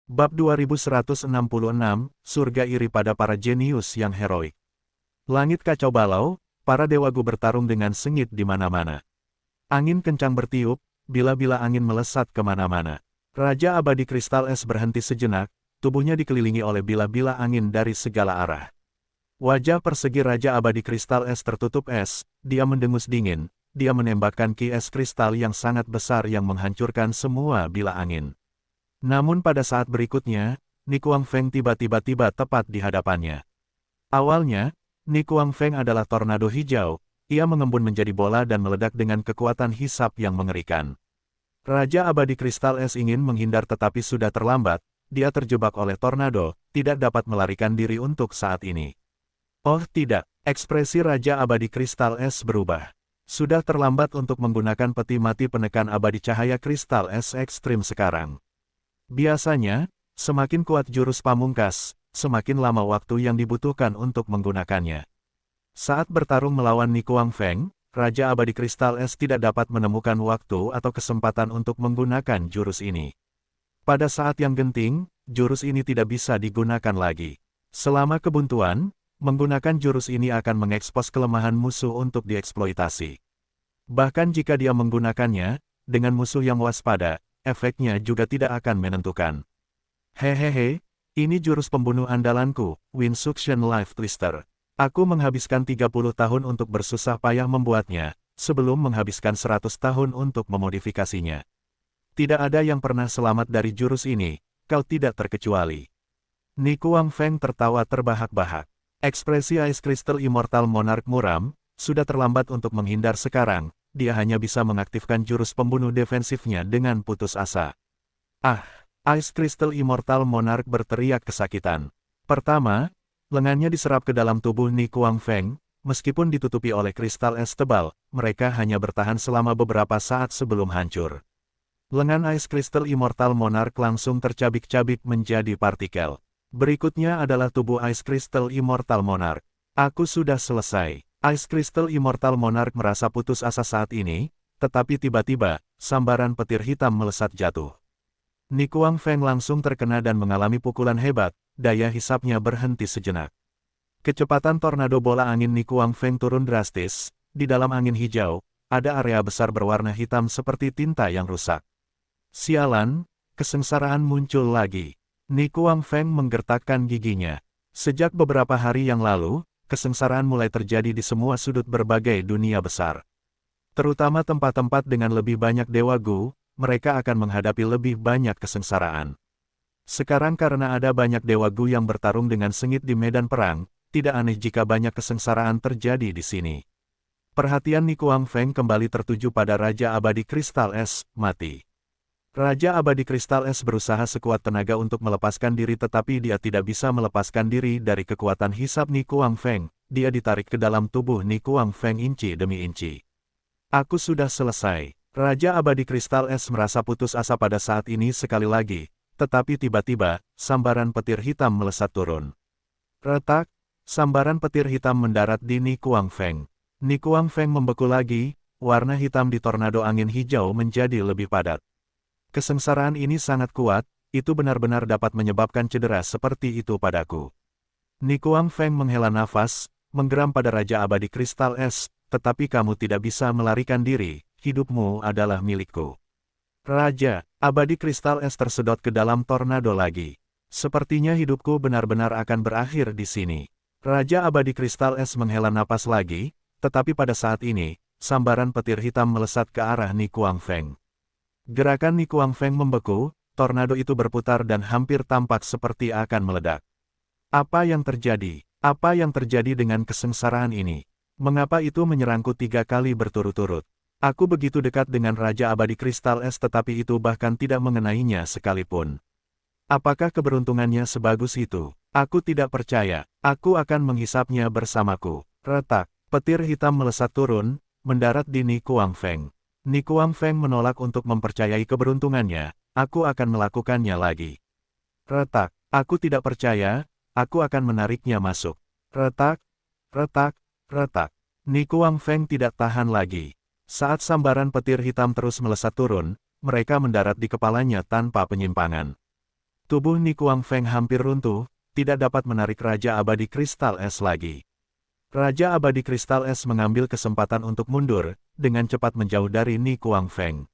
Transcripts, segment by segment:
Bab 2166, Surga Iri pada para jenius yang heroik. Langit kacau balau, para dewagu bertarung dengan sengit di mana-mana. Angin kencang bertiup, bila-bila angin melesat kemana-mana. Raja Abadi Kristal Es berhenti sejenak, tubuhnya dikelilingi oleh bila-bila angin dari segala arah. Wajah persegi Raja Abadi Kristal Es tertutup es, dia mendengus dingin, dia menembakkan ki es kristal yang sangat besar yang menghancurkan semua bila angin. Namun pada saat berikutnya, Ni Kuang Feng tiba-tiba tepat di hadapannya. Awalnya, Ni Kuang Feng adalah tornado hijau, ia mengembun menjadi bola dan meledak dengan kekuatan hisap yang mengerikan. Raja Abadi Kristal Es ingin menghindar tetapi sudah terlambat, dia terjebak oleh tornado, tidak dapat melarikan diri untuk saat ini. Oh tidak, ekspresi Raja Abadi Kristal Es berubah. Sudah terlambat untuk menggunakan peti mati penekan abadi cahaya Kristal Es ekstrim sekarang. Biasanya, semakin kuat jurus pamungkas, semakin lama waktu yang dibutuhkan untuk menggunakannya. Saat bertarung melawan Ni Kuang Feng, Raja Abadi Kristal Es tidak dapat menemukan waktu atau kesempatan untuk menggunakan jurus ini. Pada saat yang genting, jurus ini tidak bisa digunakan lagi. Selama kebuntuan, menggunakan jurus ini akan mengekspos kelemahan musuh untuk dieksploitasi. Bahkan jika dia menggunakannya, dengan musuh yang waspada, efeknya juga tidak akan menentukan. Hehehe, ini jurus pembunuh andalanku, Wind Suction Life Twister. Aku menghabiskan 30 tahun untuk bersusah payah membuatnya, sebelum menghabiskan 100 tahun untuk memodifikasinya. Tidak ada yang pernah selamat dari jurus ini, kau tidak terkecuali. Ni Kuang Feng tertawa terbahak-bahak. Ekspresi Ice Crystal Immortal Monarch muram, sudah terlambat untuk menghindar sekarang. Dia hanya bisa mengaktifkan jurus pembunuh defensifnya dengan putus asa. Ah! Ice Crystal Immortal Monarch berteriak kesakitan. Pertama, lengannya diserap ke dalam tubuh Ni Kuang Feng, meskipun ditutupi oleh kristal es tebal, mereka hanya bertahan selama beberapa saat sebelum hancur. Lengan Ice Crystal Immortal Monarch langsung tercabik-cabik menjadi partikel. Berikutnya adalah tubuh Ice Crystal Immortal Monarch. Aku sudah selesai. Ice Crystal Immortal Monarch merasa putus asa saat ini, tetapi tiba-tiba, sambaran petir hitam melesat jatuh. Ni Kuang Feng langsung terkena dan mengalami pukulan hebat, daya hisapnya berhenti sejenak. Kecepatan tornado bola angin Ni Kuang Feng turun drastis, di dalam angin hijau, ada area besar berwarna hitam seperti tinta yang rusak. Sialan, kesengsaraan muncul lagi. Ni Kuang Feng menggertakkan giginya. Sejak beberapa hari yang lalu, kesengsaraan mulai terjadi di semua sudut berbagai dunia besar. Terutama tempat-tempat dengan lebih banyak dewa Gu, mereka akan menghadapi lebih banyak kesengsaraan. Sekarang karena ada banyak dewa Gu yang bertarung dengan sengit di medan perang, tidak aneh jika banyak kesengsaraan terjadi di sini. Perhatian Ni Kuang Feng kembali tertuju pada Raja Abadi Kristal Es, mati. Raja Abadi Kristal Es berusaha sekuat tenaga untuk melepaskan diri tetapi dia tidak bisa melepaskan diri dari kekuatan hisap Ni Kuang Feng, dia ditarik ke dalam tubuh Ni Kuang Feng inci demi inci. Aku sudah selesai. Raja Abadi Kristal Es merasa putus asa pada saat ini sekali lagi, tetapi tiba-tiba, sambaran petir hitam melesat turun. Retak, sambaran petir hitam mendarat di Ni Kuang Feng. Ni Kuang Feng membeku lagi, warna hitam di tornado angin hijau menjadi lebih padat. Kesengsaraan ini sangat kuat, itu benar-benar dapat menyebabkan cedera seperti itu padaku. Ni Kuang Feng menghela nafas, menggeram pada Raja Abadi Kristal Es, tetapi kamu tidak bisa melarikan diri, hidupmu adalah milikku. Raja Abadi Kristal Es tersedot ke dalam tornado lagi. Sepertinya hidupku benar-benar akan berakhir di sini. Raja Abadi Kristal Es menghela napas lagi, tetapi pada saat ini, sambaran petir hitam melesat ke arah Ni Kuang Feng. Gerakan Ni Kuang Feng membeku, tornado itu berputar dan hampir tampak seperti akan meledak. Apa yang terjadi? Apa yang terjadi dengan kesengsaraan ini? Mengapa itu menyerangku 3 kali berturut-turut? Aku begitu dekat dengan Raja Abadi Kristal Es tetapi itu bahkan tidak mengenainya sekalipun. Apakah keberuntungannya sebagus itu? Aku tidak percaya. Aku akan menghisapnya bersamaku. Retak, petir hitam melesat turun, mendarat di Ni Kuang Feng. Ni Kuang Feng menolak untuk mempercayai keberuntungannya, aku akan melakukannya lagi. Retak, aku tidak percaya, aku akan menariknya masuk. Retak, retak, retak. Ni Kuang Feng tidak tahan lagi. Saat sambaran petir hitam terus melesat turun, mereka mendarat di kepalanya tanpa penyimpangan. Tubuh Ni Kuangfeng hampir runtuh, tidak dapat menarik Raja Abadi Kristal Es lagi. Raja Abadi Kristal Es mengambil kesempatan untuk mundur, dengan cepat menjauh dari Ni Kuangfeng.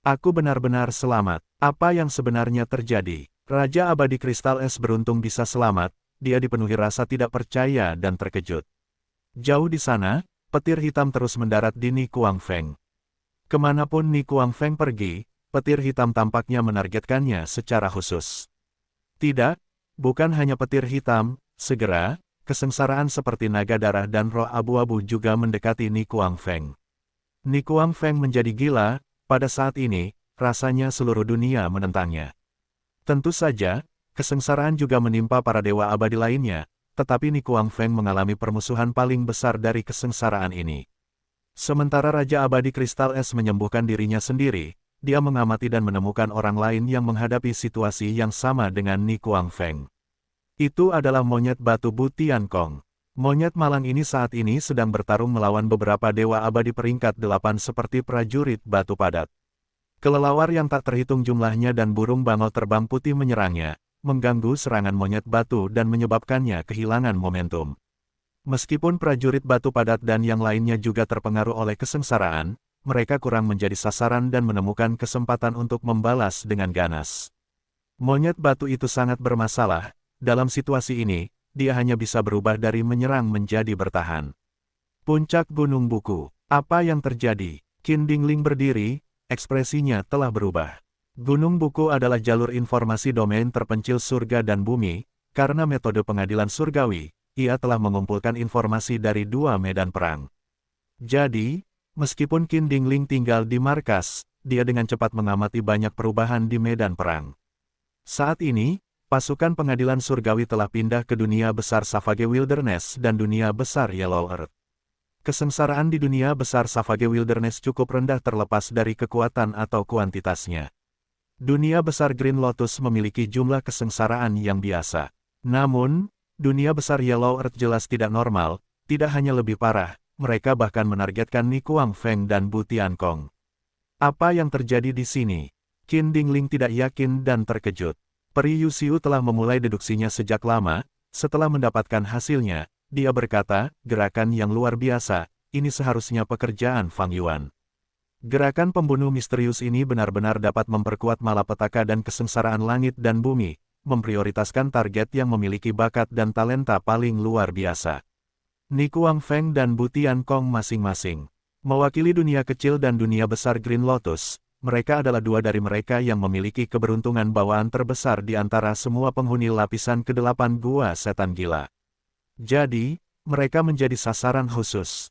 Aku benar-benar selamat. Apa yang sebenarnya terjadi? Raja Abadi Kristal Es beruntung bisa selamat, dia dipenuhi rasa tidak percaya dan terkejut. Jauh di sana, petir hitam terus mendarat di Ni Kuangfeng. Kemanapun Ni Kuangfeng pergi, petir hitam tampaknya menargetkannya secara khusus. Tidak, bukan hanya petir hitam, segera, kesengsaraan seperti naga darah dan roh abu-abu juga mendekati Ni Kuangfeng. Ni Kuangfeng menjadi gila, pada saat ini, rasanya seluruh dunia menentangnya. Tentu saja, kesengsaraan juga menimpa para dewa abadi lainnya, tetapi Ni Kuangfeng mengalami permusuhan paling besar dari kesengsaraan ini. Sementara Raja Abadi Kristal Es menyembuhkan dirinya sendiri, dia mengamati dan menemukan orang lain yang menghadapi situasi yang sama dengan Ni Kuangfeng. Itu adalah monyet batu Bu Tiankong. Monyet malang ini saat ini sedang bertarung melawan beberapa dewa abadi peringkat 8 seperti prajurit batu padat. Kelelawar yang tak terhitung jumlahnya dan burung bangau terbang putih menyerangnya, mengganggu serangan monyet batu dan menyebabkannya kehilangan momentum. Meskipun prajurit batu padat dan yang lainnya juga terpengaruh oleh kesengsaraan, mereka kurang menjadi sasaran dan menemukan kesempatan untuk membalas dengan ganas. Monyet batu itu sangat bermasalah, dalam situasi ini, dia hanya bisa berubah dari menyerang menjadi bertahan. Puncak Gunung Buku. Apa yang terjadi? Qin Dingling berdiri, ekspresinya telah berubah. Gunung Buku adalah jalur informasi domain terpencil surga dan bumi, karena metode pengadilan surgawi, ia telah mengumpulkan informasi dari dua medan perang. Jadi, meskipun Qin Dingling tinggal di markas, dia dengan cepat mengamati banyak perubahan di medan perang. Saat ini, pasukan pengadilan surgawi telah pindah ke dunia besar Savage Wilderness dan dunia besar Yellow Earth. Kesengsaraan di dunia besar Savage Wilderness cukup rendah terlepas dari kekuatan atau kuantitasnya. Dunia besar Green Lotus memiliki jumlah kesengsaraan yang biasa. Namun, dunia besar Yellow Earth jelas tidak normal, tidak hanya lebih parah, mereka bahkan menargetkan Ni Kuangfeng dan Bu Tiankong. Apa yang terjadi di sini? Qin Dingling tidak yakin dan terkejut. Peri Yuxiu telah memulai deduksinya sejak lama, setelah mendapatkan hasilnya, dia berkata, gerakan yang luar biasa, ini seharusnya pekerjaan Fang Yuan. Gerakan pembunuh misterius ini benar-benar dapat memperkuat malapetaka dan kesengsaraan langit dan bumi, memprioritaskan target yang memiliki bakat dan talenta paling luar biasa. Ni Kuangfeng dan Bu Tiankong masing-masing mewakili dunia kecil dan dunia besar Green Lotus. Mereka adalah dua dari mereka yang memiliki keberuntungan bawaan terbesar di antara semua penghuni lapisan ke-8 Gua Setan Gila. Jadi, mereka menjadi sasaran khusus.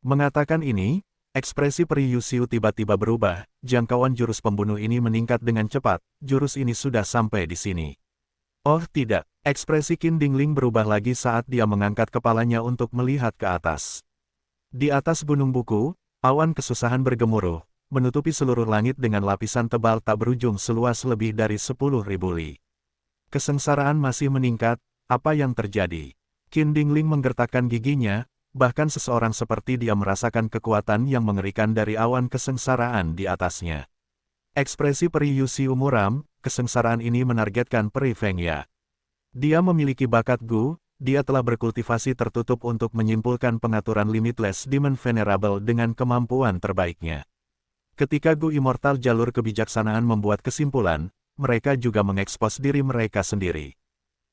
Mengatakan ini, ekspresi Peri Yuxiu tiba-tiba berubah, jangkauan jurus pembunuh ini meningkat dengan cepat, jurus ini sudah sampai di sini. Oh tidak, ekspresi Qin Dingling berubah lagi saat dia mengangkat kepalanya untuk melihat ke atas. Di atas Gunung Buku, awan kesusahan bergemuruh, menutupi seluruh langit dengan lapisan tebal tak berujung seluas lebih dari 10.000 li. Kesengsaraan masih meningkat, apa yang terjadi? Qin Dingling menggertakkan giginya, bahkan seseorang seperti dia merasakan kekuatan yang mengerikan dari awan kesengsaraan di atasnya. Ekspresi Peri Yuxiu muram, kesengsaraan ini menargetkan Peri Fengya. Dia memiliki bakat Gu, dia telah berkultivasi tertutup untuk menyimpulkan pengaturan Limitless Demon Venerable dengan kemampuan terbaiknya. Ketika Gu Immortal jalur kebijaksanaan membuat kesimpulan, mereka juga mengekspos diri mereka sendiri.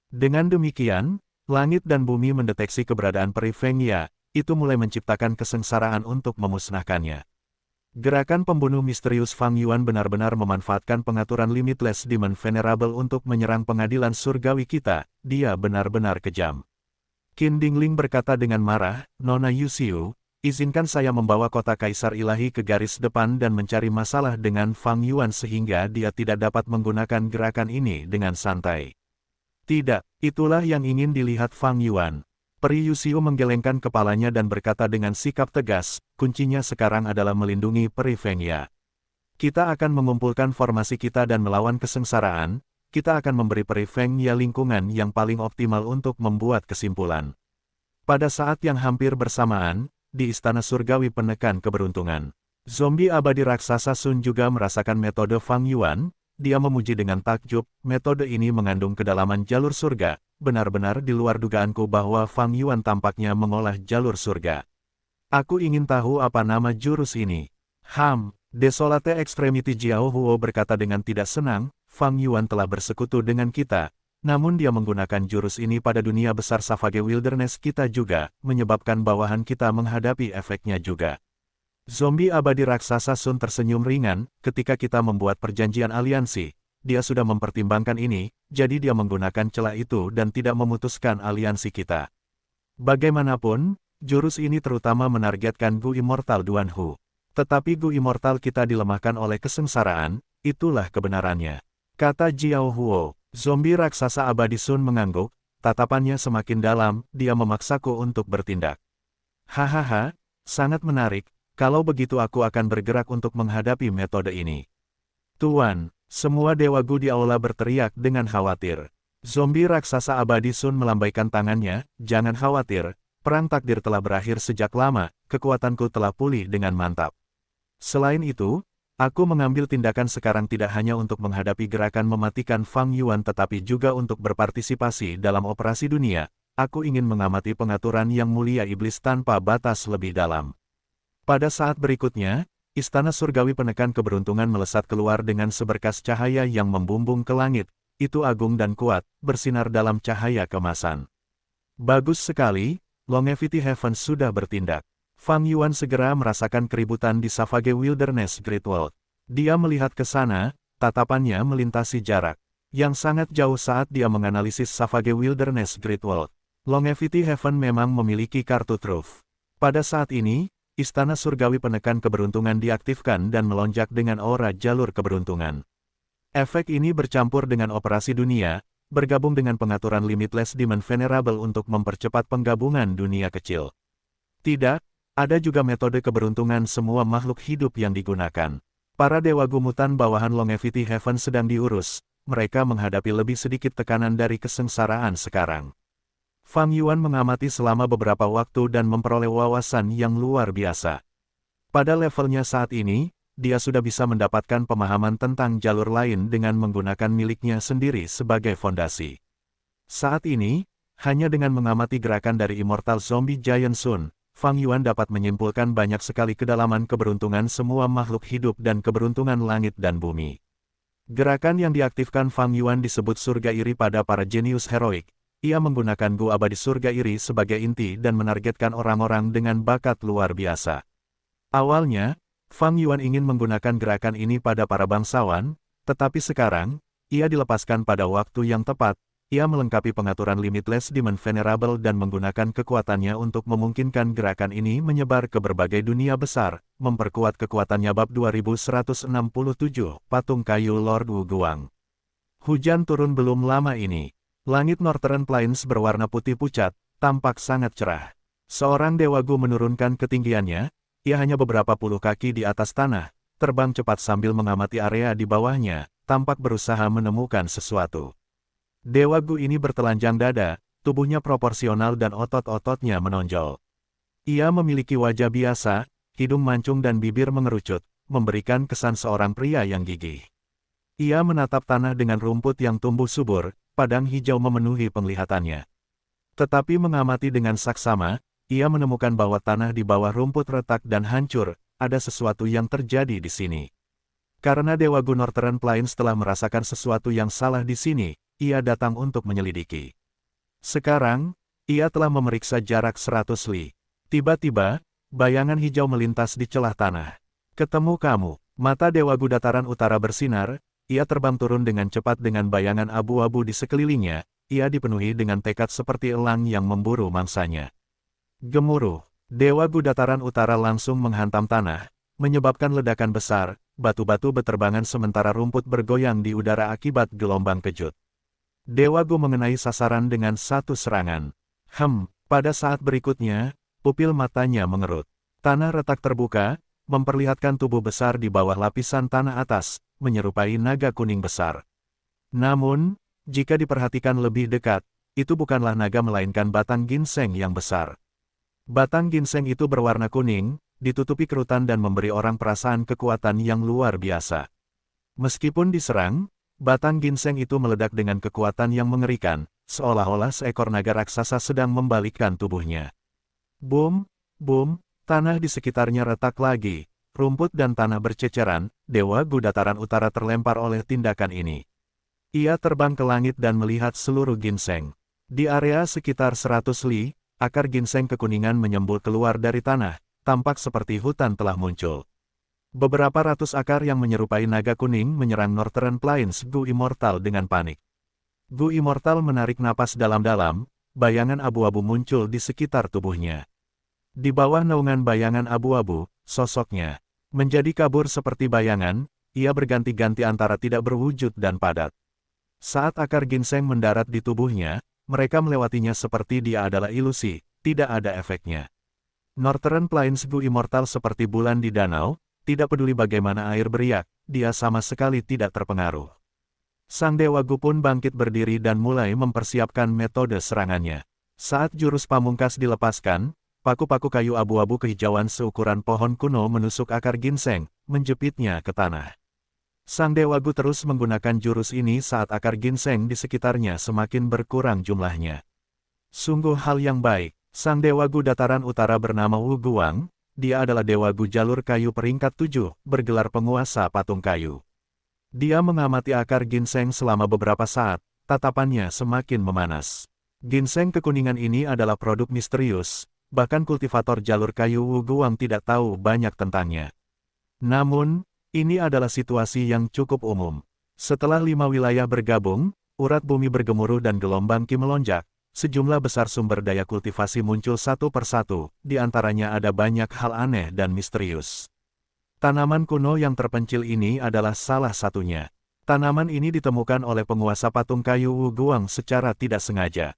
Dengan demikian, langit dan bumi mendeteksi keberadaan Peri Fengya, itu mulai menciptakan kesengsaraan untuk memusnahkannya. Gerakan pembunuh misterius Fang Yuan benar-benar memanfaatkan pengaturan Limitless Demon Venerable untuk menyerang pengadilan surgawi kita, dia benar-benar kejam. Qin Dingling berkata dengan marah, Nona Yuxiu, izinkan saya membawa kota Kaisar Ilahi ke garis depan dan mencari masalah dengan Fang Yuan sehingga dia tidak dapat menggunakan gerakan ini dengan santai. Tidak, itulah yang ingin dilihat Fang Yuan. Peri Yuxiu menggelengkan kepalanya dan berkata dengan sikap tegas, kuncinya sekarang adalah melindungi Peri Fengya. Kita akan mengumpulkan formasi kita dan melawan kesengsaraan, kita akan memberi Peri Fengya lingkungan yang paling optimal untuk membuat kesimpulan. Pada saat yang hampir bersamaan, di Istana Surgawi Penekan Keberuntungan, zombie abadi raksasa Sun juga merasakan metode Fang Yuan, dia memuji dengan takjub, metode ini mengandung kedalaman jalur surga, benar-benar di luar dugaanku bahwa Fang Yuan tampaknya mengolah jalur surga. Aku ingin tahu apa nama jurus ini. Desolate Extremity Jiao Huo berkata dengan tidak senang, Fang Yuan telah bersekutu dengan kita, namun dia menggunakan jurus ini pada dunia besar Savage Wilderness kita juga, menyebabkan bawahan kita menghadapi efeknya juga. Zombie abadi raksasa Sun tersenyum ringan, ketika kita membuat perjanjian aliansi, dia sudah mempertimbangkan ini, jadi dia menggunakan celah itu dan tidak memutuskan aliansi kita. Bagaimanapun, jurus ini terutama menargetkan Gu Immortal Duan Hu. Tetapi Gu Immortal kita dilemahkan oleh kesengsaraan, itulah kebenarannya. Kata Jiao Huo. Zombie raksasa abadi Sun mengangguk, tatapannya semakin dalam, dia memaksaku untuk bertindak. Hahaha, sangat menarik. Kalau begitu aku akan bergerak untuk menghadapi metode ini. Tuan, semua dewa Gu di aula berteriak dengan khawatir. Zombie raksasa abadi Sun melambaikan tangannya, jangan khawatir, perang takdir telah berakhir sejak lama, kekuatanku telah pulih dengan mantap. Selain itu, aku mengambil tindakan sekarang tidak hanya untuk menghadapi gerakan mematikan Fang Yuan tetapi juga untuk berpartisipasi dalam operasi dunia, aku ingin mengamati pengaturan yang mulia iblis tanpa batas lebih dalam. Pada saat berikutnya, istana surgawi penekan keberuntungan melesat keluar dengan seberkas cahaya yang membumbung ke langit, itu agung dan kuat, bersinar dalam cahaya kemasan. Bagus sekali, Longevity Heaven sudah bertindak. Fang Yuan segera merasakan keributan di Savage Wilderness Great World. Dia melihat ke sana, tatapannya melintasi jarak yang sangat jauh saat dia menganalisis Savage Wilderness Great World. Longevity Heaven memang memiliki kartu truf. Pada saat ini, Istana Surgawi Penekan Keberuntungan diaktifkan dan melonjak dengan aura jalur keberuntungan. Efek ini bercampur dengan operasi dunia, bergabung dengan pengaturan Limitless Demon Venerable untuk mempercepat penggabungan dunia kecil. Tidak, ada juga metode keberuntungan semua makhluk hidup yang digunakan. Para dewa gumutan bawahan Longevity Heaven sedang diurus, mereka menghadapi lebih sedikit tekanan dari kesengsaraan sekarang. Fang Yuan mengamati selama beberapa waktu dan memperoleh wawasan yang luar biasa. Pada levelnya saat ini, dia sudah bisa mendapatkan pemahaman tentang jalur lain dengan menggunakan miliknya sendiri sebagai fondasi. Saat ini, hanya dengan mengamati gerakan dari Immortal Zombie Giant Sun, Fang Yuan dapat menyimpulkan banyak sekali kedalaman keberuntungan semua makhluk hidup dan keberuntungan langit dan bumi. Gerakan yang diaktifkan Fang Yuan disebut surga iri pada para jenius heroik. Ia menggunakan Gu abadi surga iri sebagai inti dan menargetkan orang-orang dengan bakat luar biasa. Awalnya, Fang Yuan ingin menggunakan gerakan ini pada para bangsawan, tetapi sekarang, ia dilepaskan pada waktu yang tepat, ia melengkapi pengaturan Limitless Demon Venerable dan menggunakan kekuatannya untuk memungkinkan gerakan ini menyebar ke berbagai dunia besar, memperkuat kekuatannya bab 2167, Patung Kayu Lord Wu Guang. Hujan turun belum lama ini. Langit Northern Plains berwarna putih pucat, tampak sangat cerah. Seorang dewa Gu menurunkan ketinggiannya, ia hanya beberapa puluh kaki di atas tanah, terbang cepat sambil mengamati area di bawahnya, tampak berusaha menemukan sesuatu. Dewa Gu ini bertelanjang dada, tubuhnya proporsional dan otot-ototnya menonjol. Ia memiliki wajah biasa, hidung mancung dan bibir mengerucut, memberikan kesan seorang pria yang gigih. Ia menatap tanah dengan rumput yang tumbuh subur, padang hijau memenuhi penglihatannya. Tetapi mengamati dengan saksama, ia menemukan bahwa tanah di bawah rumput retak dan hancur, ada sesuatu yang terjadi di sini. Karena Dewa Gu Northern Plains telah merasakan sesuatu yang salah di sini, ia datang untuk menyelidiki. Sekarang, ia telah memeriksa jarak 100 li. Tiba-tiba, bayangan hijau melintas di celah tanah. Ketemu kamu, mata Dewa Gu Dataran Utara bersinar. Ia terbang turun dengan cepat dengan bayangan abu-abu di sekelilingnya, ia dipenuhi dengan tekad seperti elang yang memburu mangsanya. Gemuruh, Dewa Gu Dataran Utara langsung menghantam tanah, menyebabkan ledakan besar, batu-batu beterbangan sementara rumput bergoyang di udara akibat gelombang kejut. Dewa Gu mengenai sasaran dengan satu serangan. Pada saat berikutnya, pupil matanya mengerut. Tanah retak terbuka, memperlihatkan tubuh besar di bawah lapisan tanah atas, menyerupai naga kuning besar. Namun, jika diperhatikan lebih dekat, itu bukanlah naga melainkan batang ginseng yang besar. Batang ginseng itu berwarna kuning, ditutupi kerutan dan memberi orang perasaan kekuatan yang luar biasa. Meskipun diserang, batang ginseng itu meledak dengan kekuatan yang mengerikan, seolah-olah seekor naga raksasa sedang membalikkan tubuhnya. Boom, boom, tanah di sekitarnya retak lagi, rumput dan tanah berceceran, Dewa Gu Dataran Utara terlempar oleh tindakan ini. Ia terbang ke langit dan melihat seluruh ginseng. Di area sekitar 100 li, akar ginseng kekuningan menyembul keluar dari tanah, tampak seperti hutan telah muncul. Beberapa ratus akar yang menyerupai naga kuning menyerang Northern Plains Gu Immortal dengan panik. Gu Immortal menarik napas dalam-dalam, bayangan abu-abu muncul di sekitar tubuhnya. Di bawah naungan bayangan abu-abu, sosoknya menjadi kabur seperti bayangan, ia berganti-ganti antara tidak berwujud dan padat. Saat akar ginseng mendarat di tubuhnya, mereka melewatinya seperti dia adalah ilusi, tidak ada efeknya. Northern Plains Gu Immortal seperti bulan di danau, tidak peduli bagaimana air beriak, dia sama sekali tidak terpengaruh. Sang Dewa Gu pun bangkit berdiri dan mulai mempersiapkan metode serangannya. Saat jurus pamungkas dilepaskan, paku-paku kayu abu-abu kehijauan seukuran pohon kuno menusuk akar ginseng, menjepitnya ke tanah. Sang Dewa Gu terus menggunakan jurus ini saat akar ginseng di sekitarnya semakin berkurang jumlahnya. Sungguh hal yang baik, Sang Dewa Gu Dataran Utara bernama Wu Guang, dia adalah Dewa Gu jalur kayu peringkat 7, bergelar penguasa patung kayu. Dia mengamati akar ginseng selama beberapa saat, tatapannya semakin memanas. Ginseng kekuningan ini adalah produk misterius, bahkan kultivator jalur kayu Wu Guang tidak tahu banyak tentangnya. Namun, ini adalah situasi yang cukup umum. Setelah 5 wilayah bergabung, urat bumi bergemuruh dan gelombang Qi melonjak, sejumlah besar sumber daya kultivasi muncul satu persatu, di antaranya ada banyak hal aneh dan misterius. Tanaman kuno yang terpencil ini adalah salah satunya. Tanaman ini ditemukan oleh penguasa patung kayu Wu Guang secara tidak sengaja.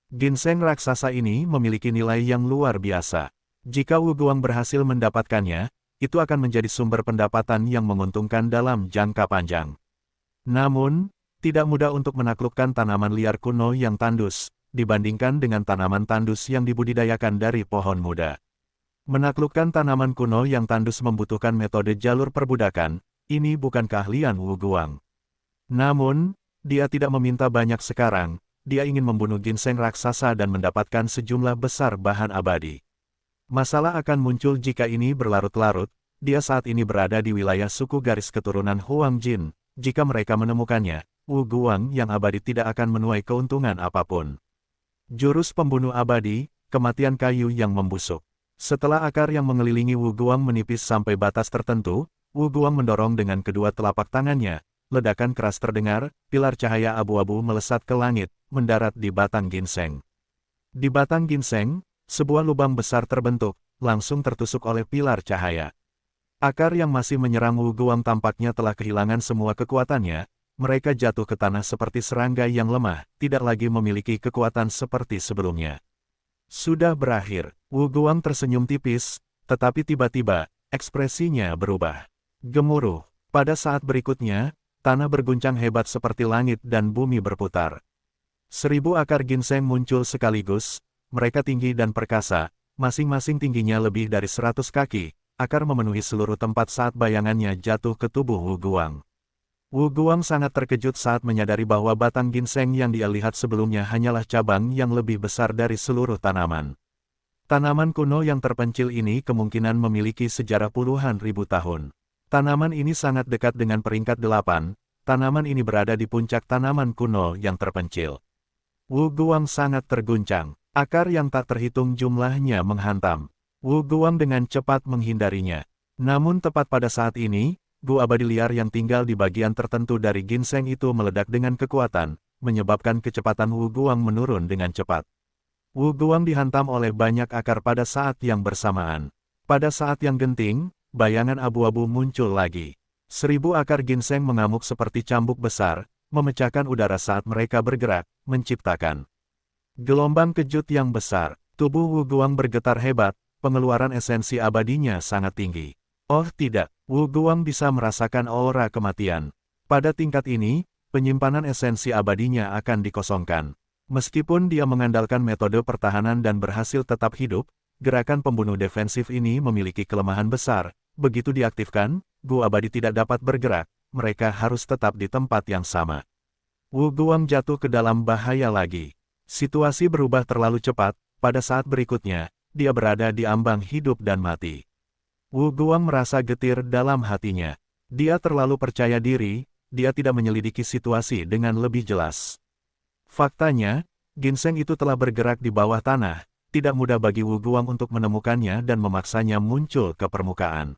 Ginseng raksasa ini memiliki nilai yang luar biasa. Jika Wu Guang berhasil mendapatkannya, itu akan menjadi sumber pendapatan yang menguntungkan dalam jangka panjang. Namun, tidak mudah untuk menaklukkan tanaman liar kuno yang tandus, dibandingkan dengan tanaman tandus yang dibudidayakan dari pohon muda. Menaklukkan tanaman kuno yang tandus membutuhkan metode jalur perbudakan, ini bukan keahlian Wu Guang. Namun, dia tidak meminta banyak sekarang, dia ingin membunuh ginseng raksasa dan mendapatkan sejumlah besar bahan abadi. Masalah akan muncul jika ini berlarut-larut, dia saat ini berada di wilayah suku garis keturunan Huang Jin, jika mereka menemukannya, Wu Guang yang abadi tidak akan menuai keuntungan apapun. Jurus pembunuh abadi, kematian kayu yang membusuk. Setelah akar yang mengelilingi Wu Guang menipis sampai batas tertentu, Wu Guang mendorong dengan kedua telapak tangannya, ledakan keras terdengar, pilar cahaya abu-abu melesat ke langit, mendarat di batang ginseng. Di batang ginseng, sebuah lubang besar terbentuk, langsung tertusuk oleh pilar cahaya. Akar yang masih menyerang Wu Guang tampaknya telah kehilangan semua kekuatannya. Mereka jatuh ke tanah seperti serangga yang lemah, tidak lagi memiliki kekuatan seperti sebelumnya. Sudah berakhir, Wu Guang tersenyum tipis, tetapi tiba-tiba, ekspresinya berubah. Gemuruh. Pada saat berikutnya, tanah berguncang hebat seperti langit dan bumi berputar. 1000 akar ginseng muncul sekaligus, mereka tinggi dan perkasa, masing-masing tingginya lebih dari 100 kaki, akar memenuhi seluruh tempat saat bayangannya jatuh ke tubuh Wu Guang. Wu Guang sangat terkejut saat menyadari bahwa batang ginseng yang dia lihat sebelumnya hanyalah cabang yang lebih besar dari seluruh tanaman. Tanaman kuno yang terpencil ini kemungkinan memiliki sejarah puluhan ribu tahun. Tanaman ini sangat dekat dengan peringkat 8, tanaman ini berada di puncak tanaman kuno yang terpencil. Wu Guang sangat terguncang, akar yang tak terhitung jumlahnya menghantam. Wu Guang dengan cepat menghindarinya. Namun tepat pada saat ini, Gu abadi liar yang tinggal di bagian tertentu dari ginseng itu meledak dengan kekuatan, menyebabkan kecepatan Wu Guang menurun dengan cepat. Wu Guang dihantam oleh banyak akar pada saat yang bersamaan. Pada saat yang genting, bayangan abu-abu muncul lagi. 1000 akar ginseng mengamuk seperti cambuk besar, memecahkan udara saat mereka bergerak, menciptakan gelombang kejut yang besar. Tubuh Wu Guang bergetar hebat, pengeluaran esensi abadinya sangat tinggi. Oh tidak, Wu Guang bisa merasakan aura kematian. Pada tingkat ini, penyimpanan esensi abadinya akan dikosongkan. Meskipun dia mengandalkan metode pertahanan dan berhasil tetap hidup, gerakan pembunuh defensif ini memiliki kelemahan besar. Begitu diaktifkan, Gu abadi tidak dapat bergerak, mereka harus tetap di tempat yang sama. Wu Guang jatuh ke dalam bahaya lagi. Situasi berubah terlalu cepat, pada saat berikutnya, dia berada di ambang hidup dan mati. Wu Guang merasa getir dalam hatinya. Dia terlalu percaya diri, dia tidak menyelidiki situasi dengan lebih jelas. Faktanya, ginseng itu telah bergerak di bawah tanah, tidak mudah bagi Wu Guang untuk menemukannya dan memaksanya muncul ke permukaan.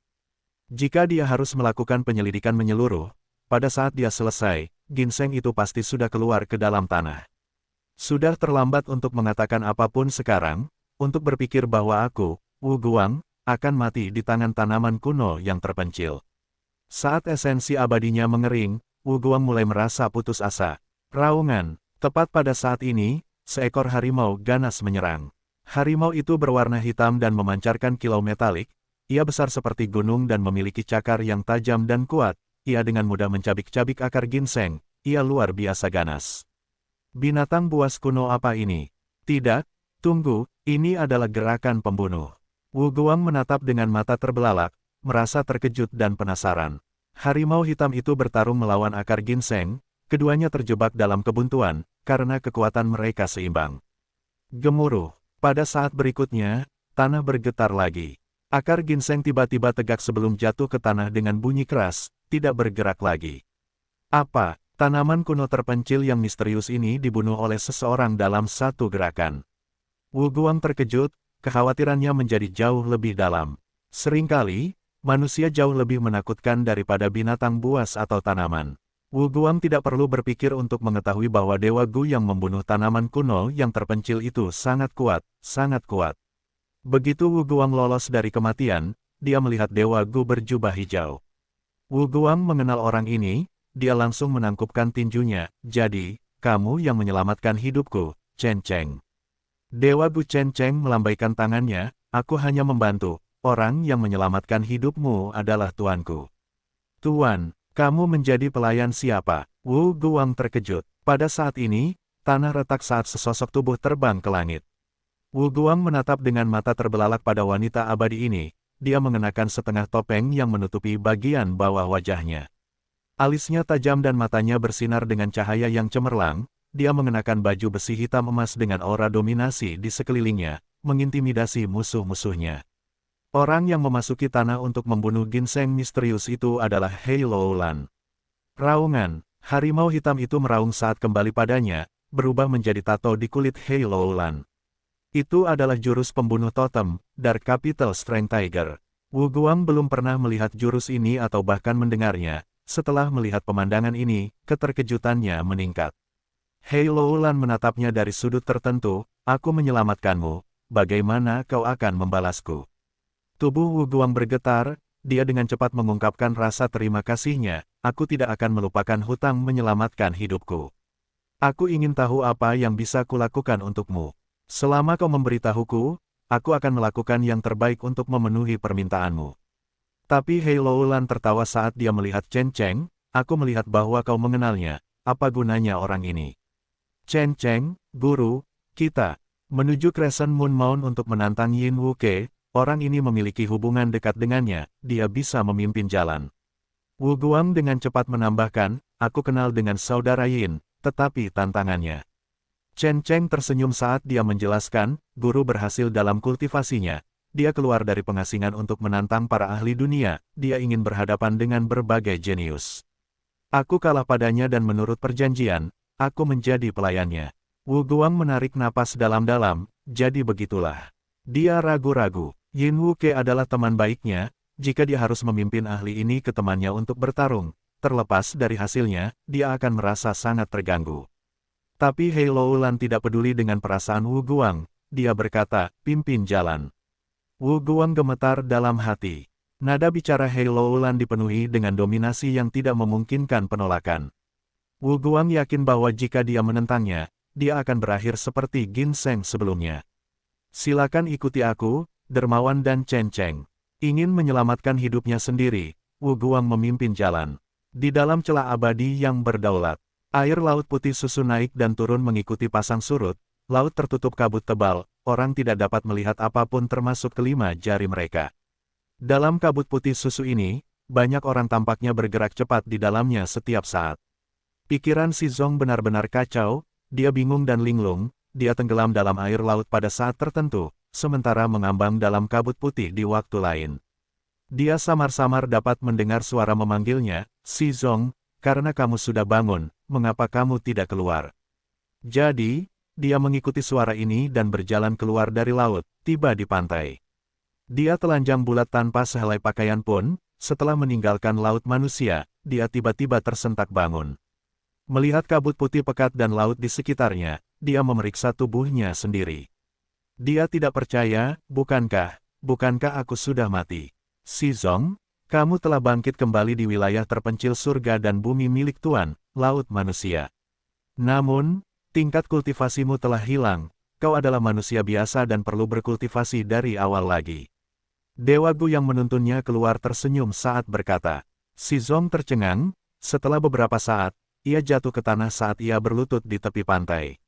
Jika dia harus melakukan penyelidikan menyeluruh, pada saat dia selesai, ginseng itu pasti sudah keluar ke dalam tanah. Sudah terlambat untuk mengatakan apapun sekarang, untuk berpikir bahwa aku, Wu Guang, akan mati di tangan tanaman kuno yang terpencil. Saat esensi abadinya mengering, Wu Guang mulai merasa putus asa. Raungan, tepat pada saat ini, seekor harimau ganas menyerang. Harimau itu berwarna hitam dan memancarkan kilau metalik. Ia besar seperti gunung dan memiliki cakar yang tajam dan kuat. Ia dengan mudah mencabik-cabik akar ginseng. Ia luar biasa ganas. Binatang buas kuno apa ini? Tidak, tunggu, ini adalah gerakan pembunuh. Wu Guang menatap dengan mata terbelalak, merasa terkejut dan penasaran. Harimau hitam itu bertarung melawan akar ginseng, keduanya terjebak dalam kebuntuan, karena kekuatan mereka seimbang. Gemuruh. Pada saat berikutnya, tanah bergetar lagi. Akar ginseng tiba-tiba tegak sebelum jatuh ke tanah dengan bunyi keras, tidak bergerak lagi. Apa, tanaman kuno terpencil yang misterius ini dibunuh oleh seseorang dalam satu gerakan? Wu Guang terkejut, kekhawatirannya menjadi jauh lebih dalam. Seringkali, manusia jauh lebih menakutkan daripada binatang buas atau tanaman. Wu Guang tidak perlu berpikir untuk mengetahui bahwa Dewa Gu yang membunuh tanaman kuno yang terpencil itu sangat kuat, sangat kuat. Begitu Wu Guang lolos dari kematian, dia melihat Dewa Gu berjubah hijau. Wu Guang mengenal orang ini, dia langsung menangkupkan tinjunya. Jadi, kamu yang menyelamatkan hidupku, Chen Cheng. Dewa Gu Chen Cheng melambaikan tangannya, aku hanya membantu, orang yang menyelamatkan hidupmu adalah tuanku. Tuan. Kamu menjadi pelayan siapa? Wu Guang terkejut. Pada saat ini, tanah retak saat sesosok tubuh terbang ke langit. Wu Guang menatap dengan mata terbelalak pada wanita abadi ini. Dia mengenakan setengah topeng yang menutupi bagian bawah wajahnya. Alisnya tajam dan matanya bersinar dengan cahaya yang cemerlang. Dia mengenakan baju besi hitam emas dengan aura dominasi di sekelilingnya, mengintimidasi musuh-musuhnya. Orang yang memasuki tanah untuk membunuh ginseng misterius itu adalah Hei Loulan. Raungan, harimau hitam itu meraung saat kembali padanya, berubah menjadi tato di kulit Hei Loulan. Itu adalah jurus pembunuh totem, Dark Capital Strength Tiger. Wu Guang belum pernah melihat jurus ini atau bahkan mendengarnya. Setelah melihat pemandangan ini, keterkejutannya meningkat. Hei Loulan menatapnya dari sudut tertentu, aku menyelamatkanmu, bagaimana kau akan membalasku? Tubuh Wu Guang bergetar, dia dengan cepat mengungkapkan rasa terima kasihnya, aku tidak akan melupakan hutang menyelamatkan hidupku. Aku ingin tahu apa yang bisa kulakukan untukmu. Selama kau memberitahuku, aku akan melakukan yang terbaik untuk memenuhi permintaanmu. Tapi Hei Loulan tertawa saat dia melihat Chen Cheng, aku melihat bahwa kau mengenalnya, apa gunanya orang ini? Chen Cheng, guru, kita menuju Crescent Moon Mound untuk menantang Yin Wuke. Orang ini memiliki hubungan dekat dengannya, dia bisa memimpin jalan. Wu Guang dengan cepat menambahkan, aku kenal dengan saudara Yin, tetapi tantangannya. Chen Cheng tersenyum saat dia menjelaskan, guru berhasil dalam kultivasinya. Dia keluar dari pengasingan untuk menantang para ahli dunia, dia ingin berhadapan dengan berbagai jenius. Aku kalah padanya dan menurut perjanjian, aku menjadi pelayannya. Wu Guang menarik napas dalam-dalam, jadi begitulah. Dia ragu-ragu. Yin Wuke adalah teman baiknya, jika dia harus memimpin ahli ini ke temannya untuk bertarung, terlepas dari hasilnya, dia akan merasa sangat terganggu. Tapi Hei Loulan tidak peduli dengan perasaan Wu Guang, dia berkata, pimpin jalan. Wu Guang gemetar dalam hati. Nada bicara Hei Loulan dipenuhi dengan dominasi yang tidak memungkinkan penolakan. Wu Guang yakin bahwa jika dia menentangnya, dia akan berakhir seperti ginseng sebelumnya. Silakan ikuti aku, dermawan dan Chen Cheng. Ingin menyelamatkan hidupnya sendiri, Wu Guang memimpin jalan. Di dalam celah abadi yang berdaulat, air laut putih susu naik dan turun mengikuti pasang surut, laut tertutup kabut tebal, orang tidak dapat melihat apapun termasuk kelima jari mereka. Dalam kabut putih susu ini, banyak orang tampaknya bergerak cepat di dalamnya setiap saat. Pikiran Shizong benar-benar kacau, dia bingung dan linglung, dia tenggelam dalam air laut pada saat tertentu, sementara mengambang dalam kabut putih di waktu lain. Dia samar-samar dapat mendengar suara memanggilnya, "Shizong, karena kamu sudah bangun, mengapa kamu tidak keluar?" Jadi, dia mengikuti suara ini dan berjalan keluar dari laut, tiba di pantai. Dia telanjang bulat tanpa sehelai pakaian pun, setelah meninggalkan laut manusia, dia tiba-tiba tersentak bangun. Melihat kabut putih pekat dan laut di sekitarnya, dia memeriksa tubuhnya sendiri. Dia tidak percaya, bukankah aku sudah mati? Shizong, kamu telah bangkit kembali di wilayah terpencil surga dan bumi milik Tuan, laut manusia. Namun, tingkat kultivasimu telah hilang, kau adalah manusia biasa dan perlu berkultivasi dari awal lagi. Dewa Gu yang menuntunnya keluar tersenyum saat berkata. Shizong tercengang, setelah beberapa saat, ia jatuh ke tanah saat ia berlutut di tepi pantai.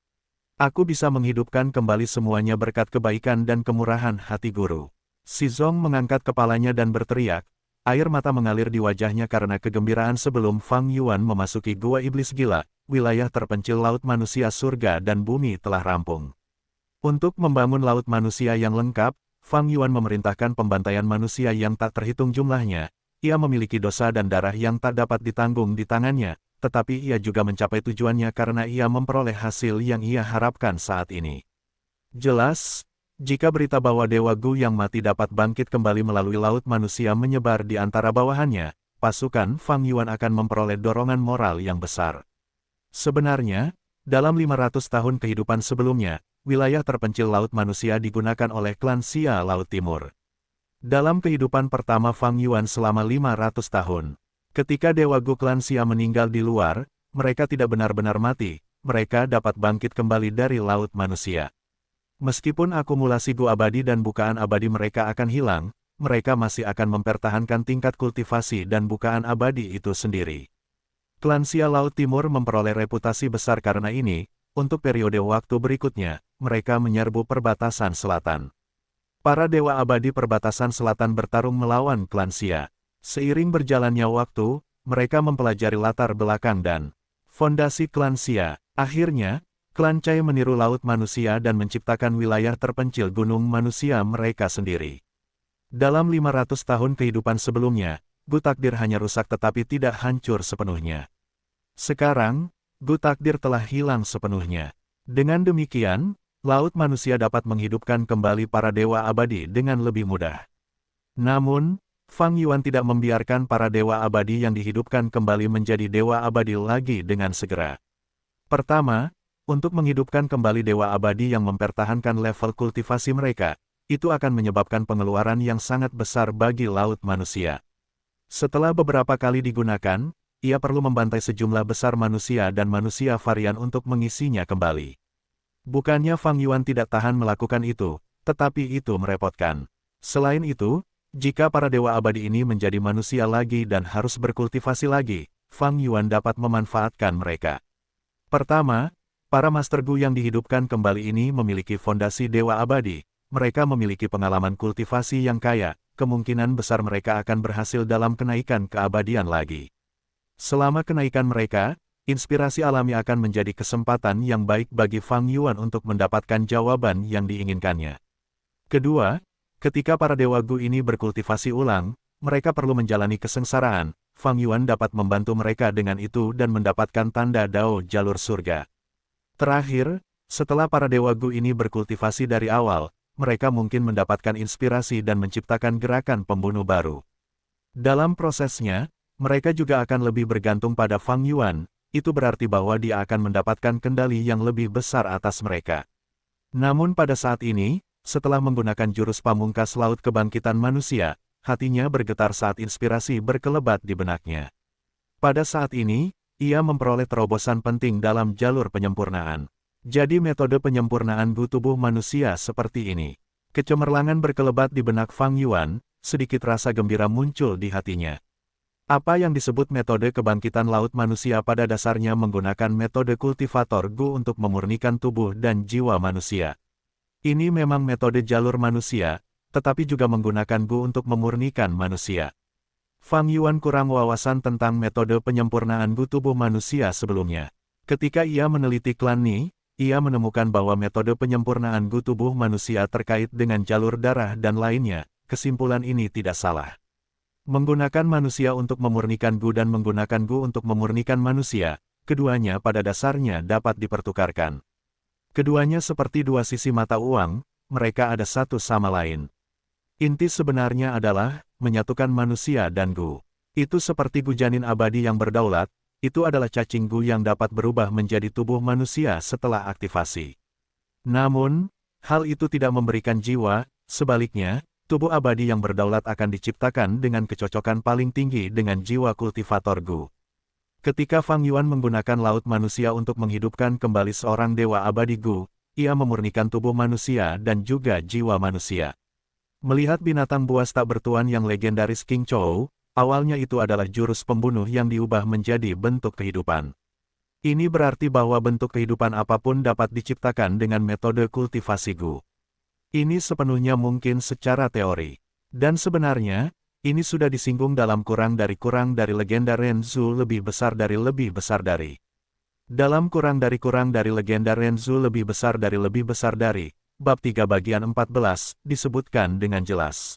Aku bisa menghidupkan kembali semuanya berkat kebaikan dan kemurahan hati guru. Shizong mengangkat kepalanya dan berteriak, air mata mengalir di wajahnya karena kegembiraan sebelum Fang Yuan memasuki Gua Iblis Gila, wilayah terpencil laut manusia surga dan bumi telah rampung. Untuk membangun laut manusia yang lengkap, Fang Yuan memerintahkan pembantaian manusia yang tak terhitung jumlahnya. Ia memiliki dosa dan darah yang tak dapat ditanggung di tangannya, tetapi ia juga mencapai tujuannya karena ia memperoleh hasil yang ia harapkan saat ini. Jelas, jika berita bahwa Dewa Gu yang mati dapat bangkit kembali melalui laut manusia menyebar di antara bawahannya, pasukan Fang Yuan akan memperoleh dorongan moral yang besar. Sebenarnya, dalam 500 tahun kehidupan sebelumnya, wilayah terpencil laut manusia digunakan oleh klan Xia Laut Timur. Dalam kehidupan pertama Fang Yuan selama 500 tahun, ketika Dewa Gu klan Xia meninggal di luar, mereka tidak benar-benar mati, mereka dapat bangkit kembali dari laut manusia. Meskipun akumulasi Gu abadi dan bukaan abadi mereka akan hilang, mereka masih akan mempertahankan tingkat kultivasi dan bukaan abadi itu sendiri. Klan Xia Laut Timur memperoleh reputasi besar karena ini, untuk periode waktu berikutnya, mereka menyerbu perbatasan selatan. Para dewa abadi perbatasan selatan bertarung melawan klan Xia. Seiring berjalannya waktu, mereka mempelajari latar belakang dan fondasi klan Xia. Akhirnya, klan Cai meniru laut manusia dan menciptakan wilayah terpencil gunung manusia mereka sendiri. Dalam 500 tahun kehidupan sebelumnya, Gu Takdir hanya rusak tetapi tidak hancur sepenuhnya. Sekarang, Gu Takdir telah hilang sepenuhnya. Dengan demikian, laut manusia dapat menghidupkan kembali para dewa abadi dengan lebih mudah. Namun, Fang Yuan tidak membiarkan para dewa abadi yang dihidupkan kembali menjadi dewa abadi lagi dengan segera. Pertama, untuk menghidupkan kembali dewa abadi yang mempertahankan level kultivasi mereka, itu akan menyebabkan pengeluaran yang sangat besar bagi laut manusia. Setelah beberapa kali digunakan, ia perlu membantai sejumlah besar manusia dan manusia varian untuk mengisinya kembali. Bukannya Fang Yuan tidak tahan melakukan itu, tetapi itu merepotkan. Selain itu, jika para dewa abadi ini menjadi manusia lagi dan harus berkultivasi lagi, Fang Yuan dapat memanfaatkan mereka. Pertama, para Master Gu yang dihidupkan kembali ini memiliki fondasi dewa abadi. Mereka memiliki pengalaman kultivasi yang kaya, kemungkinan besar mereka akan berhasil dalam kenaikan keabadian lagi. Selama kenaikan mereka, inspirasi alami akan menjadi kesempatan yang baik bagi Fang Yuan untuk mendapatkan jawaban yang diinginkannya. Kedua, ketika para dewa Gu ini berkultivasi ulang, mereka perlu menjalani kesengsaraan. Fang Yuan dapat membantu mereka dengan itu dan mendapatkan tanda Dao jalur surga. Terakhir, setelah para dewa Gu ini berkultivasi dari awal, mereka mungkin mendapatkan inspirasi dan menciptakan gerakan pembunuh baru. Dalam prosesnya, mereka juga akan lebih bergantung pada Fang Yuan, itu berarti bahwa dia akan mendapatkan kendali yang lebih besar atas mereka. Namun pada saat ini, setelah menggunakan jurus pamungkas laut kebangkitan manusia, hatinya bergetar saat inspirasi berkelebat di benaknya. Pada saat ini, ia memperoleh terobosan penting dalam jalur penyempurnaan. Jadi metode penyempurnaan Gu tubuh manusia seperti ini. Kecemerlangan berkelebat di benak Fang Yuan, sedikit rasa gembira muncul di hatinya. Apa yang disebut metode kebangkitan laut manusia pada dasarnya menggunakan metode kultivator Gu untuk memurnikan tubuh dan jiwa manusia. Ini memang metode jalur manusia, tetapi juga menggunakan Gu untuk memurnikan manusia. Fang Yuan kurang wawasan tentang metode penyempurnaan Gu tubuh manusia sebelumnya. Ketika ia meneliti klan Ni, ia menemukan bahwa metode penyempurnaan Gu tubuh manusia terkait dengan jalur darah dan lainnya. Kesimpulan ini tidak salah. Menggunakan manusia untuk memurnikan Gu dan menggunakan Gu untuk memurnikan manusia, keduanya pada dasarnya dapat dipertukarkan. Keduanya seperti dua sisi mata uang, mereka ada satu sama lain. Inti sebenarnya adalah menyatukan manusia dan Gu. Itu seperti Gu janin abadi yang berdaulat, itu adalah cacing Gu yang dapat berubah menjadi tubuh manusia setelah aktivasi. Namun, hal itu tidak memberikan jiwa, sebaliknya, tubuh abadi yang berdaulat akan diciptakan dengan kecocokan paling tinggi dengan jiwa kultivator Gu. Ketika Fang Yuan menggunakan laut manusia untuk menghidupkan kembali seorang dewa abadi Gu, ia memurnikan tubuh manusia dan juga jiwa manusia. Melihat binatang buas tak bertuan yang legendaris King Chou, awalnya itu adalah jurus pembunuh yang diubah menjadi bentuk kehidupan. Ini berarti bahwa bentuk kehidupan apapun dapat diciptakan dengan metode kultivasi Gu. Ini sepenuhnya mungkin secara teori. Dan sebenarnya, ini sudah disinggung dalam kurang dari legenda Renzu lebih besar dari. Dalam kurang dari legenda Renzu lebih besar dari, bab 3 bagian 14, disebutkan dengan jelas.